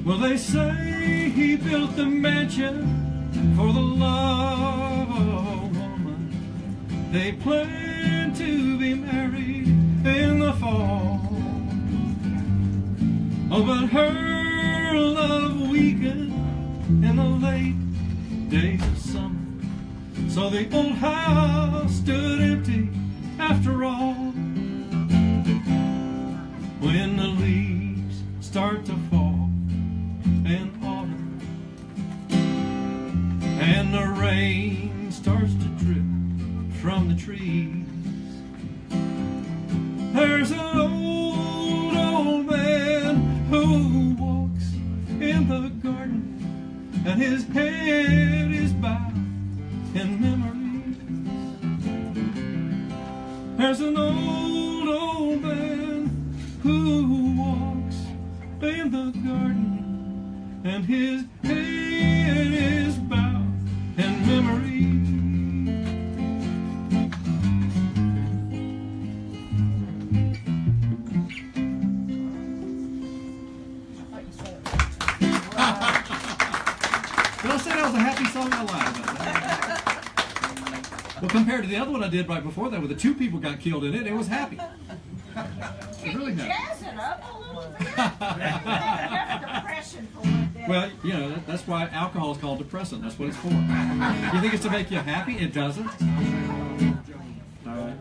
Well, they say he built the mansion for the love of a woman. They plan to be married in the fall. Oh, but her love weakened in the late days of summer, so the old house stood empty after all. When the leaves start to fall in autumn and the rain starts to drip from the trees, there's an old man who walks in the garden, and his head is bowed in memory. There's an old man who walks in the garden, and his head is bowed in memory. Did I say that was a happy song? I lied about that. Well, compared to the other one I did right before that, where the two people got killed in it, it was happy. It really happy. Jazz it up a little bit. Enough depression for one day. Well, you know, that's why alcohol is called depressant. That's what it's for. You think it's to make you happy? It doesn't. All right.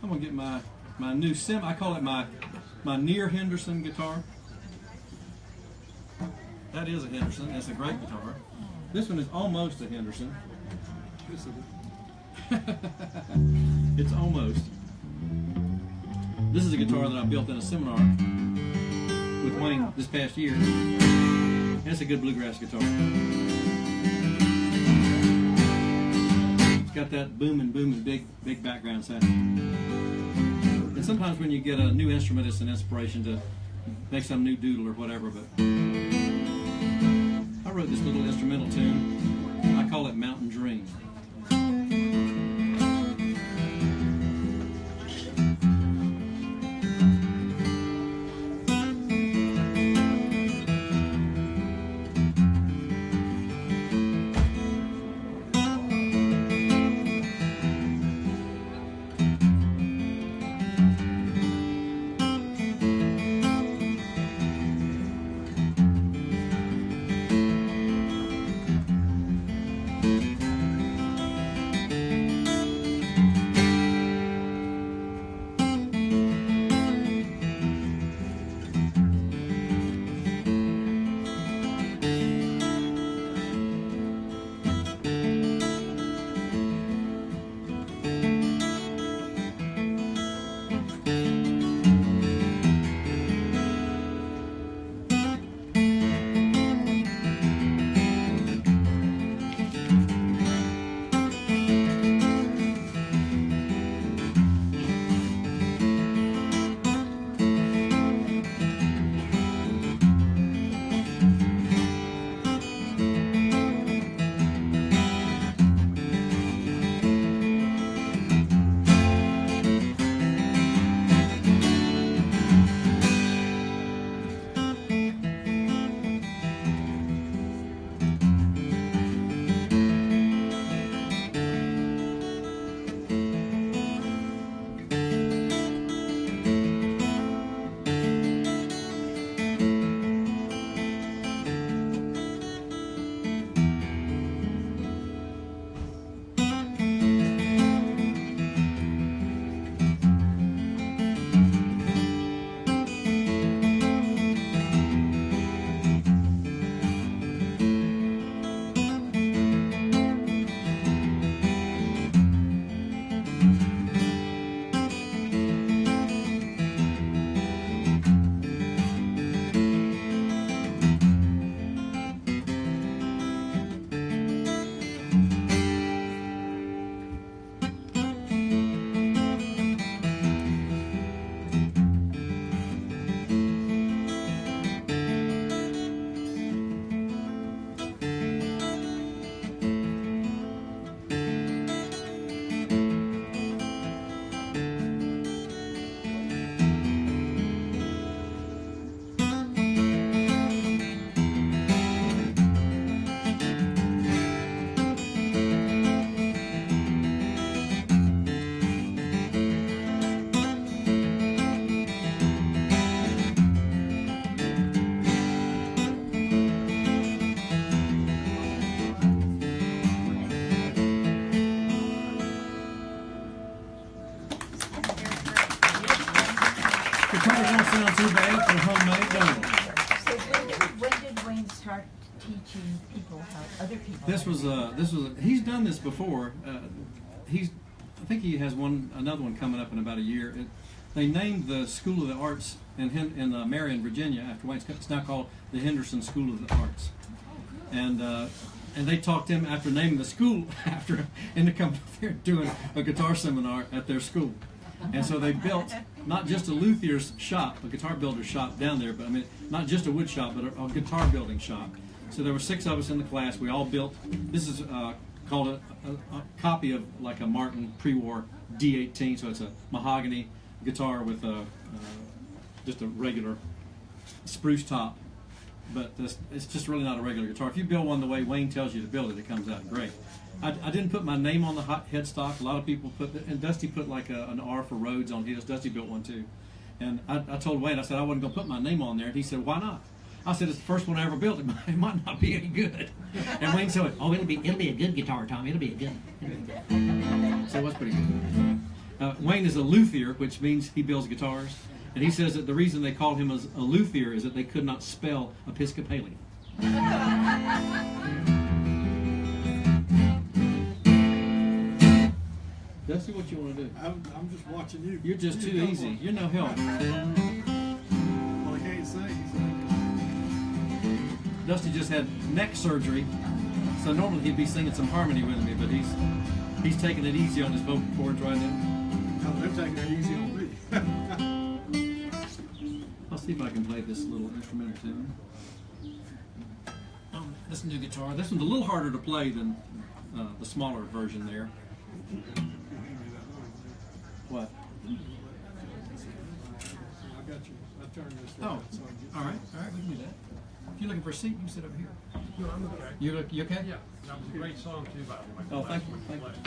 I'm gonna get my new I call it my near Henderson guitar. That is a Henderson. That's a great guitar. This one is almost a Henderson. It's almost. This is a guitar that I built in a seminar with Wayne this past year. And it's a good bluegrass guitar. It's got that booming, big background sound. And sometimes when you get a new instrument, it's an inspiration to make some new doodle or whatever. But I wrote this little instrumental tune. I call it Mountain Dream. Guitars don't sound too bad for homemade, don't they? So when did Wayne start teaching people how other people? He's done this before. I think he has another one coming up in about a year. They named the School of the Arts in Marion, Virginia, after Wayne. It's now called the Henderson School of the Arts. And they talked him after naming the school after into coming up here doing a guitar seminar at their school. And so they built not just a luthier's shop, a guitar builder's shop down there, but I mean not just a wood shop, but a guitar building shop. So there were 6 of us in the class. We all built. This is called a copy of like a Martin pre-war D18. So it's a mahogany guitar with just a regular spruce top. But it's just really not a regular guitar. If you build one the way Wayne tells you to build it, it comes out great. I didn't put my name on the headstock. A lot of people and Dusty put like an R for Rhodes on his. Dusty built one too. And I told Wayne, I said I wasn't going to put my name on there. And he said, why not? I said, it's the first one I ever built. It might not be any good. And Wayne said, oh, it'll be a good guitar, Tom. It'll be a good. So it was pretty good. Wayne is a luthier, which means he builds guitars. And he says that the reason they called him as a luthier is that they could not spell Episcopalian. Dusty, what you want to do? I'm just watching you. You're just too easy. You're no help. Well, I can't sing. Dusty just had neck surgery, so normally he'd be singing some harmony with me, but he's taking it easy on his vocal cords right now. Oh, they're taking it easy on me. I'll see if I can play this little instrumental tune. This new guitar. This one's a little harder to play than the smaller version there. What? I got you. I turned this way. Oh, So I get- all right, we can do that. If you're looking for a seat, you can sit over here. No, I'm okay. You okay? Yeah, that was a great song too, by the way. Oh, thank you, Last thank one you.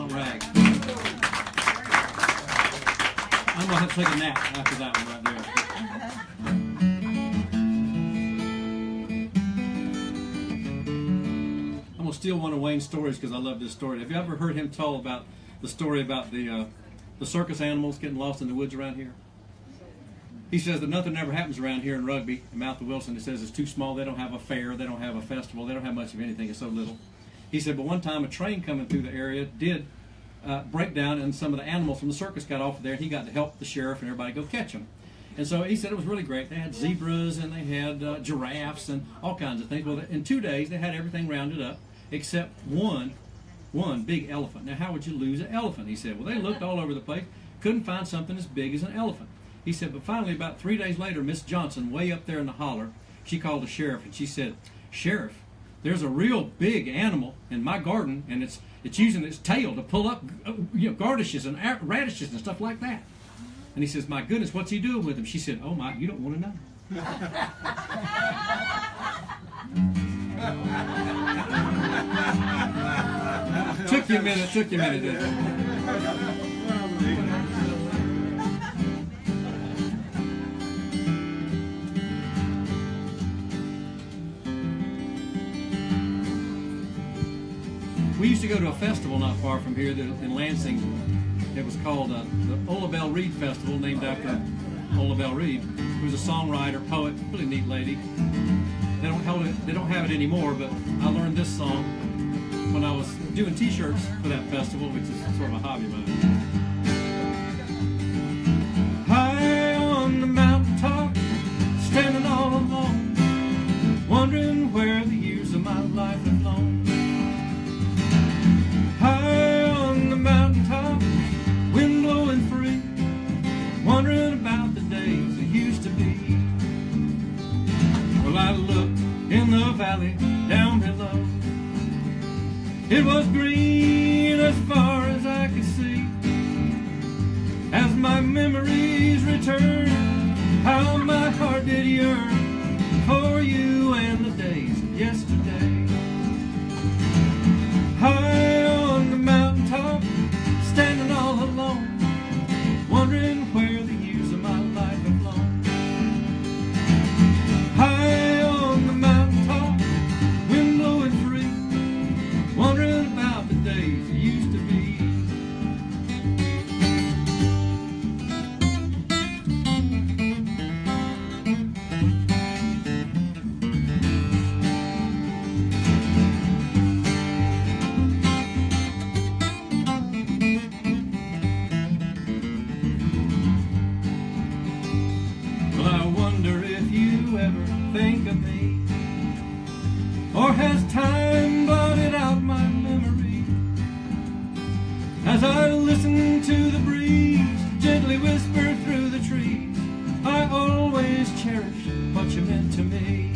played. I'm gonna have to take a nap after that one right there. I'm gonna steal one of Wayne's stories because I love this story. Have you ever heard him tell about the story about the circus animals getting lost in the woods around here? He says that nothing ever happens around here in Rugby, in Mouth of Wilson. He says it's too small. They don't have a fair. They don't have a festival. They don't have much of anything. It's so little. He said, but one time a train coming through the area did break down, and some of the animals from the circus got off of there, and he got to help the sheriff and everybody go catch them. And so he said it was really great. They had zebras, and they had giraffes, and all kinds of things. Well, in 2 days, they had everything rounded up except one big elephant. Now, how would you lose an elephant? He said, well, they looked all over the place, couldn't find something as big as an elephant. He said, but finally, about 3 days later, Miss Johnson, way up there in the holler, she called the sheriff, and she said, Sheriff, there's a real big animal in my garden, and it's using its tail to pull up garnishes and radishes and stuff like that. And he says, my goodness, what's he doing with them? She said, oh my, you don't want to know. Took you a minute, didn't it? We used to go to a festival not far from here in Lansing. It was called the Ola Belle Reed Festival, named after Ola Belle Reed, who was a songwriter, poet, really neat lady. They don't have it anymore, but I learned this song when I was doing T-shirts for that festival, which is sort of a hobby of mine. High on the mountaintop, standing all alone, wondering where the years of my life have flown. High on the mountaintop, wind blowing free, wondering about the days that used to be. It was green as far as I could see. As my memories return, how my heart did yearn for you and the days of yesterday. High on the mountaintop, standing all alone, wondering where the years of my life have flown. High on the mountaintop, wind blowing free, wondering about the days it used to be. Well, I wonder if you ever think of me, or has time blotted out my memory? As I listen to the breeze gently whisper through the trees, I always cherish what you meant to me.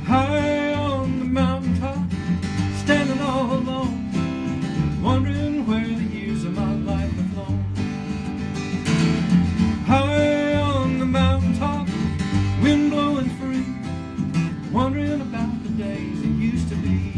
High on the mountaintop, standing all alone, wondering where the years of my life have flown. High on the mountaintop, wind blowing free, wondering about the days it used to be.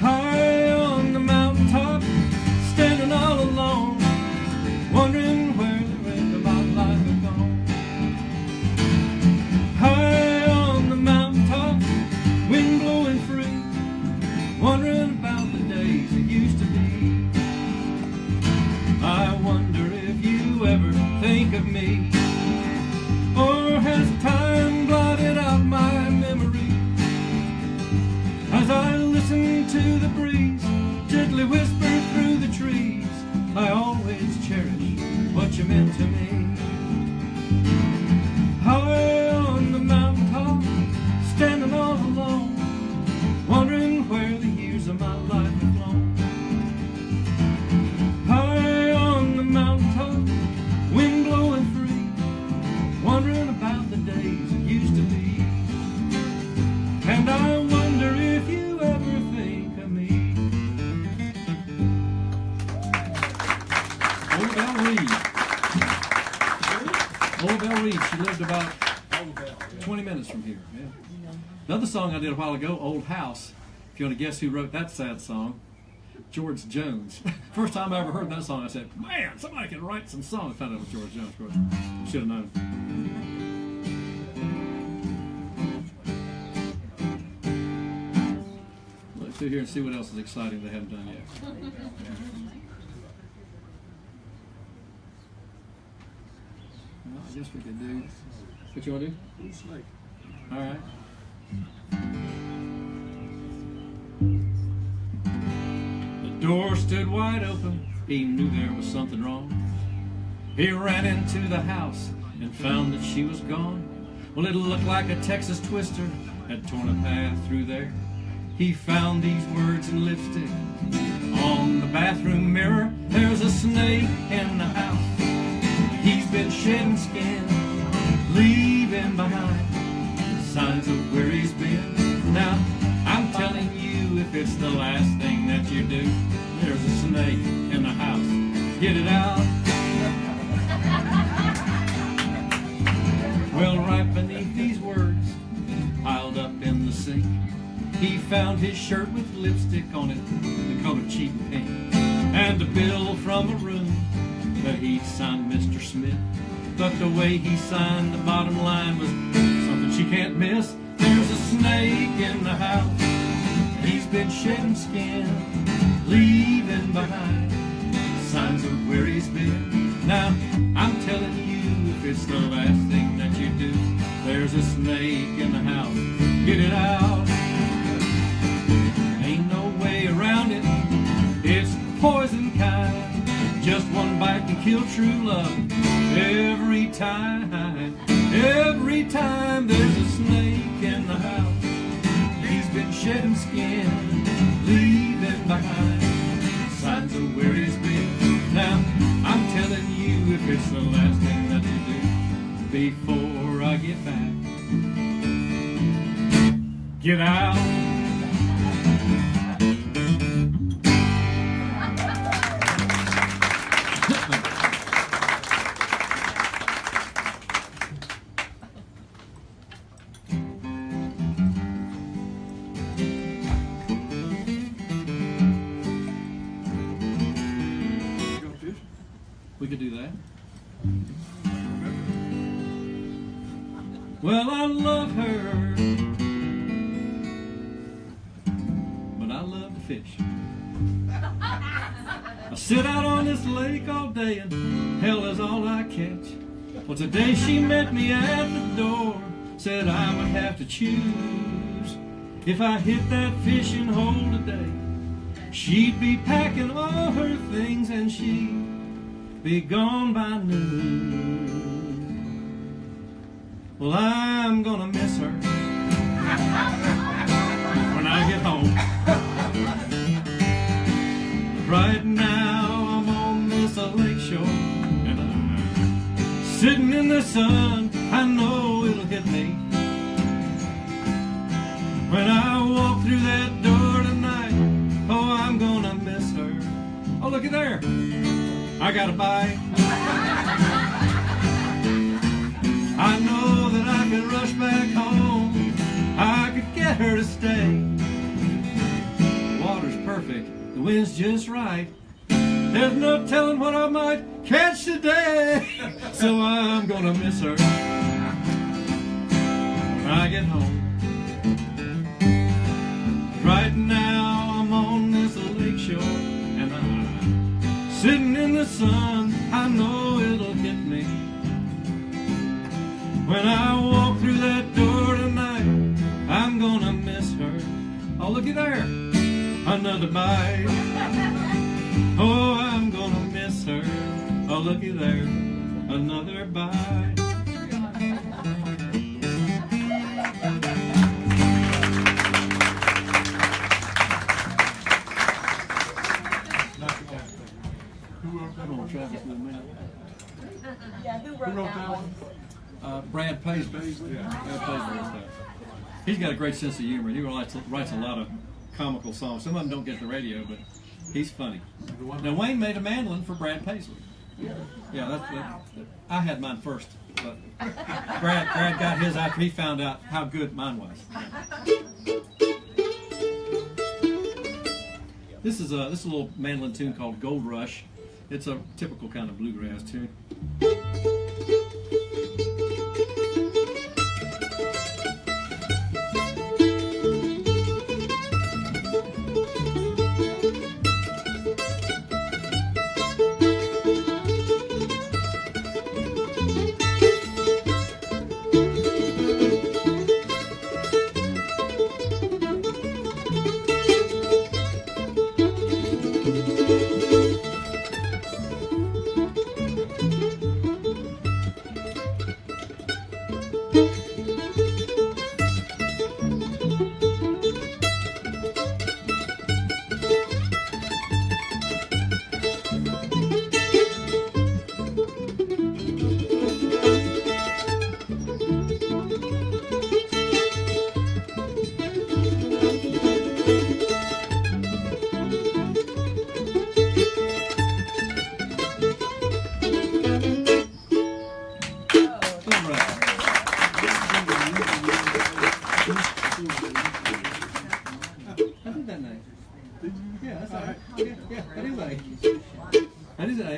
High on the mountaintop, standing all alone, wondering where the rest of my life had gone. High on the mountaintop, wind blowing free, wondering about the days it used to be. I wonder if you ever think of me, or has time blotted out my memory? As I listen to the breeze gently whisper through the trees, I always cherish what you meant to me. High on the mountaintop, standing all alone, wondering where the years of my life have flown. High on the mountaintop, wind blowing free, wondering about the days it used to be. And I wonder if you ever think of me. Old Belle Reed. Old Belle Reed. She lived about 20 minutes from here. Yeah. Another song I did a while ago, Old House. If you want to guess who wrote that sad song, George Jones. First time I ever heard that song, I said, man, somebody can write some songs. Found out it was George Jones, of course. Should have known. Look through here and see what else is exciting they haven't done yet. Well, I guess we could do. What you want to do? Snake. All right. The door stood wide open. He knew there was something wrong. He ran into the house and found that she was gone. Well, it looked like a Texas twister had torn a path through there. He found these words in lipstick on the bathroom mirror. There's a snake in the house. He's been shedding skin, leaving behind signs of where he's been. Now, I'm telling you, if it's the last thing that you do, there's a snake in the house. Get it out. Well, right beneath these words, piled up in the sink, he found his shirt with lipstick on it, the color cheap pink, and a bill from a room that he'd signed Mr. Smith. But the way he signed the bottom line was something she can't miss. There's a snake in the house. He's been shedding skin, leaving behind signs of where he's been. Now, I'm telling you, if it's the last thing that you do, there's a snake in the house. Get it out. Ain't no way around it. It's the poison kind. Just one bite can kill true love every time. Every every time there's a snake in the house, he's been shedding skin, leaving behind signs of where he's been. Now, I'm telling you, if it's the last thing that you do before I get back, get out. Go fishing. We could do that. Well, I love her, but I love to fish. I sit out on this lake all day and hell is all I catch. Well, today she met me at the door, said I would have to choose. If I hit that fishing hole today, she'd be packing all her things and she'd be gone by noon. Well, I'm gonna miss her when I get home. Right now I'm on this lake shore and I'm sitting in the sun. I know it'll hit me when I walk through that door tonight. Oh, I'm gonna miss her. Oh, looky there, I got a bite. I know that I could rush back home, I could get her to stay. Water's perfect, the wind's just right, there's no telling what I might catch today. So I'm gonna miss her when I get home. Right now I'm on this lake shore and I'm sitting in the sun. I know it'll hit me when I walk through that door tonight. I'm gonna miss her. Oh, looky there, another bite. Oh, I'm gonna miss her. Oh, looky there, another bite. Who wrote that Come on, one? Travis, with me. Yeah, who Who wrote wrote that one? Brad Paisley. Yeah. Brad Paisley wrote that. He's got a great sense of humor. He writes a lot of comical songs. Some of them don't get the radio, but he's funny. Now, Wayne made a mandolin for Brad Paisley. Yeah, that's I had mine first, but Brad got his after he found out how good mine was. This is a little mandolin tune called Gold Rush. It's a typical kind of bluegrass tune.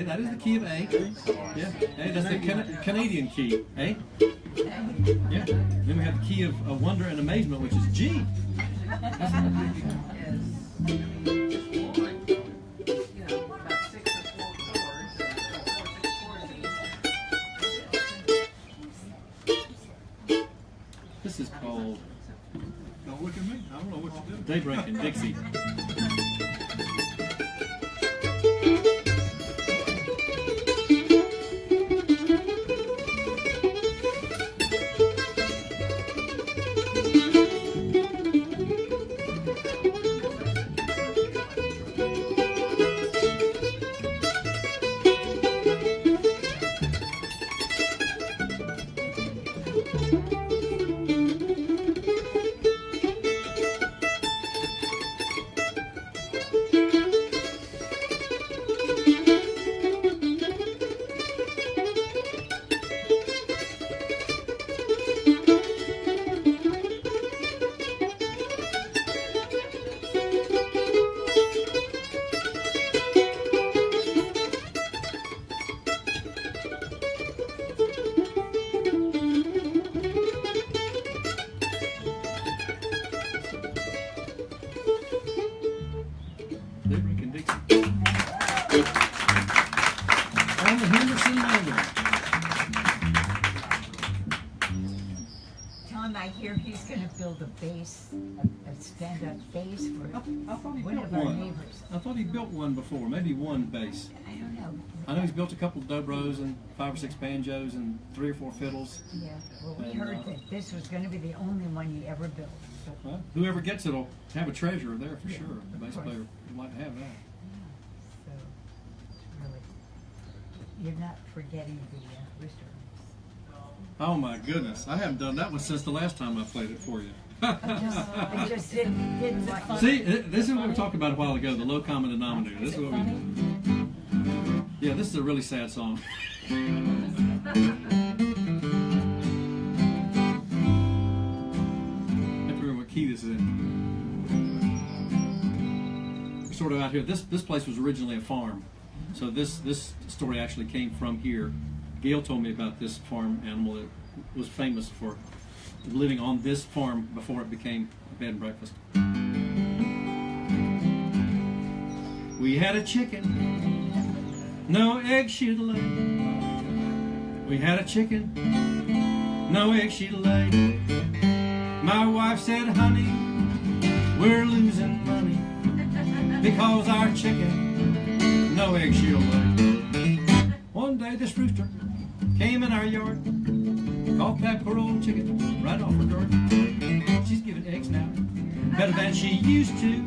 That is the key of A. Yeah, A, that's the Canadian key. A. Yeah. Then we have the key of wonder and amazement, which is G. This is called Don't look at me. I don't know what you're doing. Daybreak in Dixie. Tom, I hear he's gonna build a base, a stand-up base for I thought he one built of our one. neighbors. I thought he built one before, maybe one bass. I don't know. I know he's built a couple of dobros and 5 or 6 banjos and 3 or 4 fiddles. Yeah, well, we And, heard that this was gonna be the only one he ever built. So, Well, whoever gets it will have a treasure there for Yeah, sure. The of bass course. player would like to have that. so, really, you're not forgetting the rooster. Oh my goodness, I haven't done that one since the last time I played it for you. I just didn't like. See, this is what we talked about a while ago, the low common denominator. This is what we do. Yeah, this is a really sad song. I have to remember what key this is in. We're sort of out here. This place was originally a farm. So this story actually came from here. Gail told me about this farm animal that was famous for living on this farm before it became a bed and breakfast. We had a chicken, no eggs she'd lay. We had a chicken, no eggs she'd lay. My wife said, honey, we're losing money because our chicken, no eggs she'll lay. One day this rooster came in our yard, caught that poor old chicken right off her guard. She's giving eggs now, better than she used to,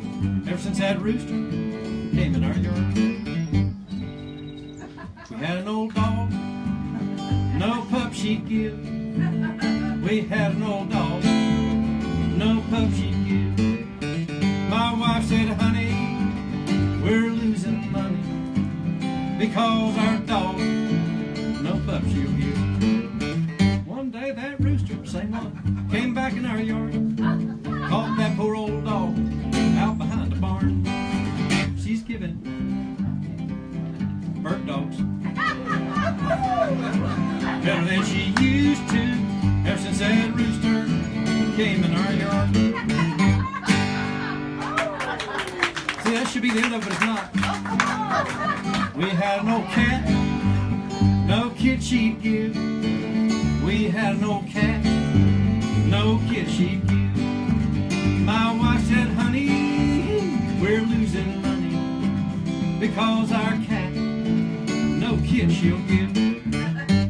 ever since that rooster came in our yard. We had an old dog, no pup she'd give. We had an old dog, no pup she'd give. My wife said, honey, we're losing money because our dog, no pup she'll give. One day that rooster, same one, came back in our yard, caught that poor old dog out behind the barn. She's giving bird dogs better than she used to, ever since that rooster came in our yard. See, that should be the end of it, but it's not. We had an old cat, no kid she'd give. We had an old cat, no kid she'd give. My wife said, honey, we're losing money because our cat, no kid she'll give.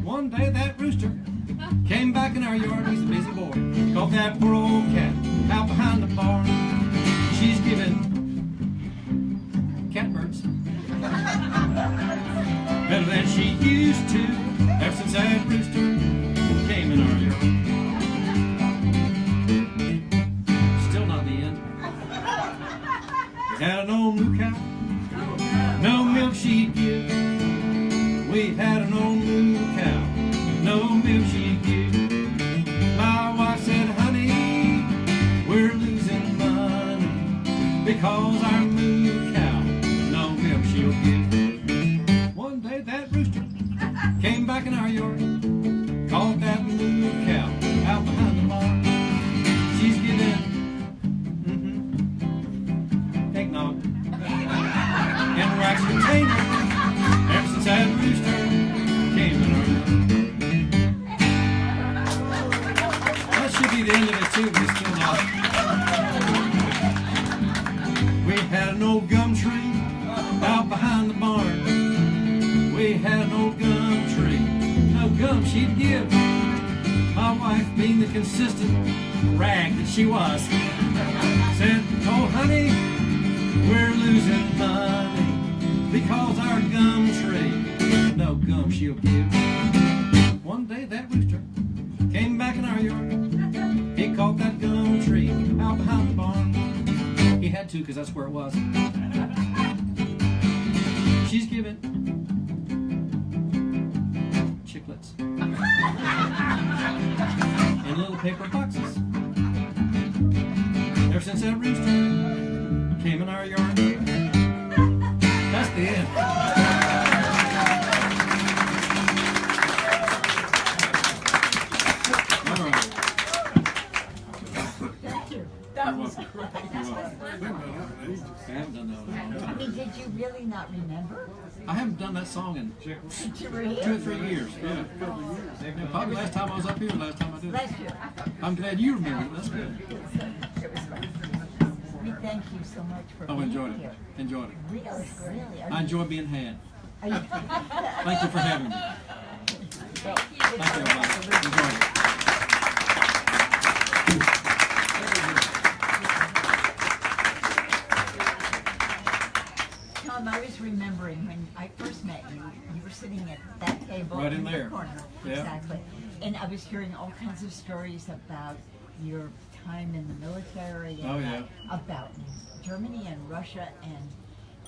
One day that rooster came back in our yard, he's a busy boy, caught that poor old cat out behind the barn. She's giving catbirds better than she used to, ever since that rooster came in our yard. Still not the end. We had an old moo cow, no milk she'd give. We had an old moo cow, no milk she'd give. My wife said, honey, we're losing money because our moo cow, no milk she'll give. One day that rooster came back in our yard, caught that moo cow out behind the barn. She's giving eggnog and wax container ever since that rooster came in our yard. That should be the end of it too, but it's still not. We had an old gum tree out behind the barn. We had an old gum tree, no gum she'd give. My wife, being the consistent rag that she was, said, oh honey, we're losing money because our gum tree, no gum she'll give. One day that rooster came back in our yard, he caught that gum tree out behind the barn. He had to, because that's where it was. She's giving chiclets in little paper boxes ever since that rooster came in our yard. That's the end. All right. Thank you. That was You're great. welcome. I haven't done that in a long I time. mean, did you really not remember? I haven't done that song in 2 or 3 years. Yeah. Yeah, probably last time I was up here, last time I did it. Last year. I'm glad you remember it. That's good. It was fun. We thank you so much for Oh, being enjoyed it. here. Enjoyed it. Really, really. I enjoy being had. Are you- Thank you for having me. Thank you, everybody. Enjoyed it. Tom, I was remembering when I first met you, you were sitting at that table Right in the there. corner. Yeah. Exactly. And I was hearing all kinds of stories about your time in the military and Oh, yeah. about Germany and Russia and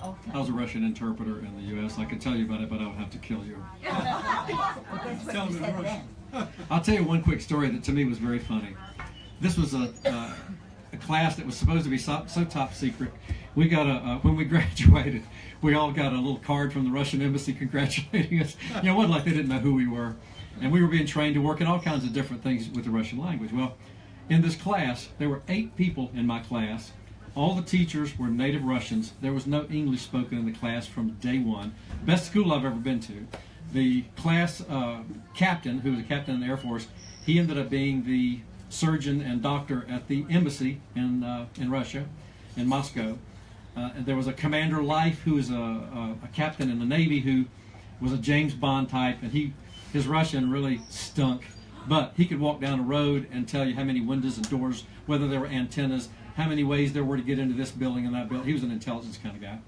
all kinds I was a Russian interpreter in the U.S. I could tell you about it, but I would have to kill you. But that's what Tell you me the said Russian. then. I'll tell you one quick story that to me was very funny. This was a class that was supposed to be so top secret. We got when we graduated, we all got a little card from the Russian embassy congratulating us. You know, it wasn't like they didn't know who we were. And we were being trained to work in all kinds of different things with the Russian language. Well, in this class, there were 8 people in my class. All the teachers were native Russians. There was no English spoken in the class from day one. Best school I've ever been to. The class captain, who was a captain in the Air Force, he ended up being the surgeon and doctor at the embassy in Russia, in Moscow. And there was a Commander Life, who was a captain in the Navy, who was a James Bond type, and his Russian really stunk. But he could walk down a road and tell you how many windows and doors, whether there were antennas, how many ways there were to get into this building and that building. He was an intelligence kind of guy.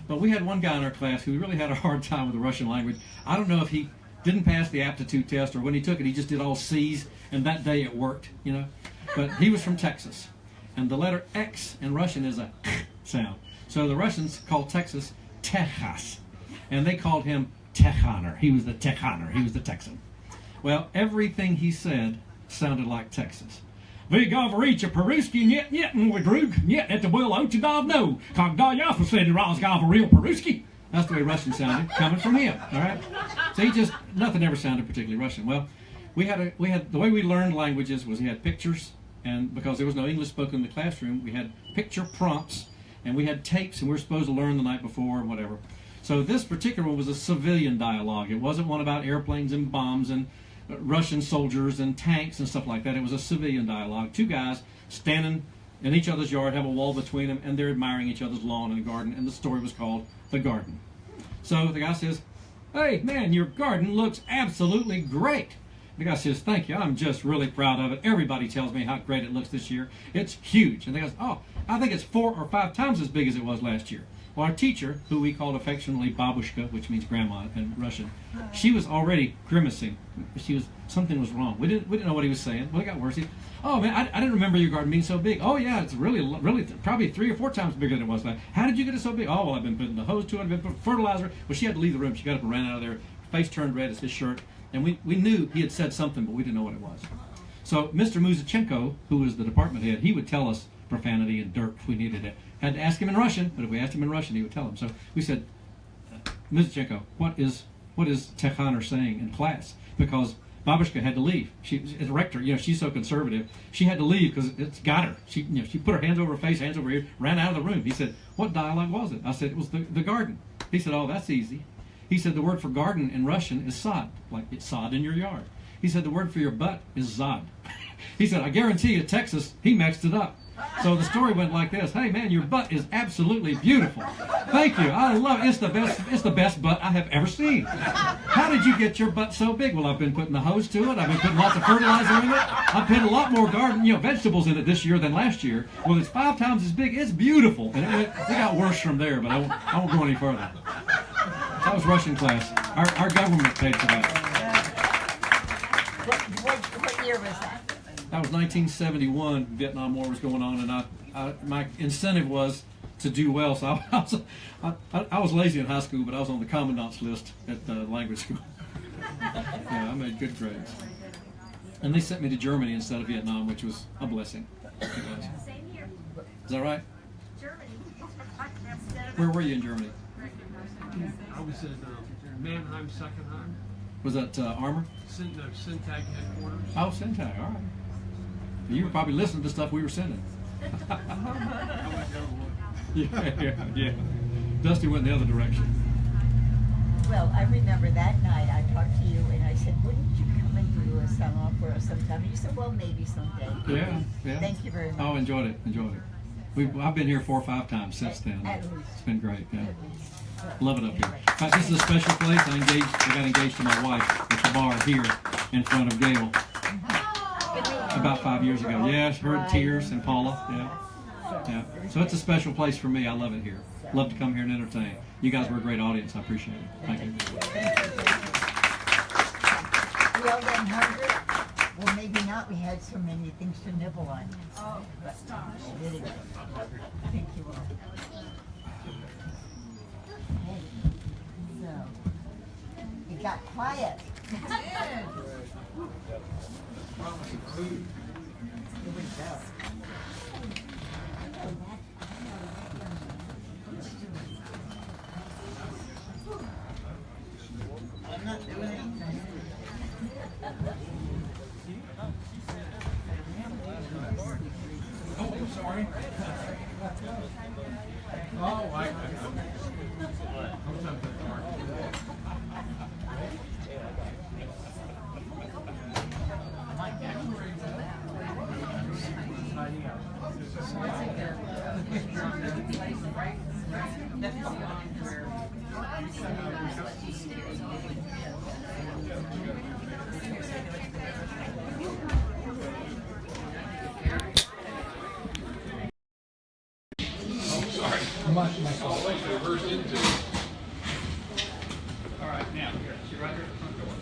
But we had one guy in our class who really had a hard time with the Russian language. I don't know if he didn't pass the aptitude test or when he took it, he just did all C's, and that day it worked, you know. But he was from Texas, and the letter X in Russian is a sound. So the Russians called Texas Texas, and they called him Techaner. He was the Techaner. He was the Texan. Well, everything he said sounded like Texas. Вы говорите по-русски? Нет, нет, мой друг. Нет, это было очень давно. Когда я последний раз говорил по-русски. That's the way Russian sounded, coming from him. All right. So nothing ever sounded particularly Russian. Well, we had the way we learned languages was he had pictures, and because there was no English spoken in the classroom, we had picture prompts, and we had tapes, and we were supposed to learn the night before and whatever. So this particular one was a civilian dialogue. It wasn't one about airplanes and bombs and Russian soldiers and tanks and stuff like that. It was a civilian dialogue. 2 guys standing in each other's yard, have a wall between them, and they're admiring each other's lawn and garden, and the story was called The Garden. So the guy says, "Hey, man, your garden looks absolutely great." The guy says, "Thank you. I'm just really proud of it. Everybody tells me how great it looks this year. It's huge." And the guy says, "Oh, I think it's 4 or 5 times as big as it was last year." Well, our teacher, who we called affectionately Babushka, which means grandma in Russian, she was already grimacing. Something was wrong. We didn't know what he was saying. Well, it got worse. "Oh man, I didn't remember your garden being so big." "Oh yeah, it's really probably 3 or 4 times bigger than it was last." "How did you get it so big?" "Oh well, I've been putting the hose to it. I've been putting fertilizer." Well, she had to leave the room. She got up and ran out of there. Her face turned red as his shirt, and we knew he had said something, but we didn't know what it was. So Mr. Muzichenko, who was the department head, he would tell us profanity and dirt if we needed it. Had to ask him in Russian, but if we asked him in Russian, he would tell him. So we said, "Muzichenko, what is Techaner saying in class?" Because Babushka had to leave. She was a rector, you know, she's so conservative. She had to leave because it's got her. She put her hands over her face, hands over her ear, ran out of the room. He said, "What dialogue was it?" I said, "It was the garden." He said, "Oh, that's easy." He said, "The word for garden in Russian is sod, like it's sod in your yard." He said, "The word for your butt is zod." He said, "I guarantee you, Texas, he mixed it up." So the story went like this: "Hey man, your butt is absolutely beautiful. Thank you. I love it. It's the best butt I have ever seen. How did you get your butt so big?" "Well, I've been putting the hose to it. I've been putting lots of fertilizer in it. I've put a lot more vegetables in it this year than last year. Well, it's 5 times as big. It's beautiful." And it got worse from there, but I won't go any further. That was Russian class. Our government paid for that. What year was that? That was 1971. Vietnam War was going on, and my incentive was to do well. So I was lazy in high school, but I was on the commandant's list at the language school. Yeah, I made good grades. And they sent me to Germany instead of Vietnam, which was a blessing. Same here. Is that right? Germany. Instead of Where were you in Germany? I was in Mannheim, Seckenheim. Was that Armor? Syntag headquarters. Oh, Syntag. All right. You were probably listening to stuff we were sending. I went the other way. Yeah. Dusty went the other direction. Well, I remember that night I talked to you and I said, wouldn't you come and do a song for us sometime? And you said, well, maybe someday. Yeah, yeah. Thank you very much. Oh, enjoyed it. I've been here 4 or 5 times since then. At least. It's been great. Yeah. At least. Well, Love it up here. anyway. In fact, this is a special place. I got engaged to my wife at the bar here in front of Gail about 5 years ago. Yeah, her and Tears and Paula. Yeah. Yeah. So it's a special place for me. I love it here. Love to come here and entertain. You guys were a great audience. I appreciate it. Thank you. We all getting hungry? Well, maybe not. We had so many things to nibble on. Oh, stop. Anyway, thank you all. So, it got quiet. It did. Here we go. I'm not doing anything. Oh, I'm sorry. Oh, I sometimes that's hard. All right, now, here. Sit right there at the front door.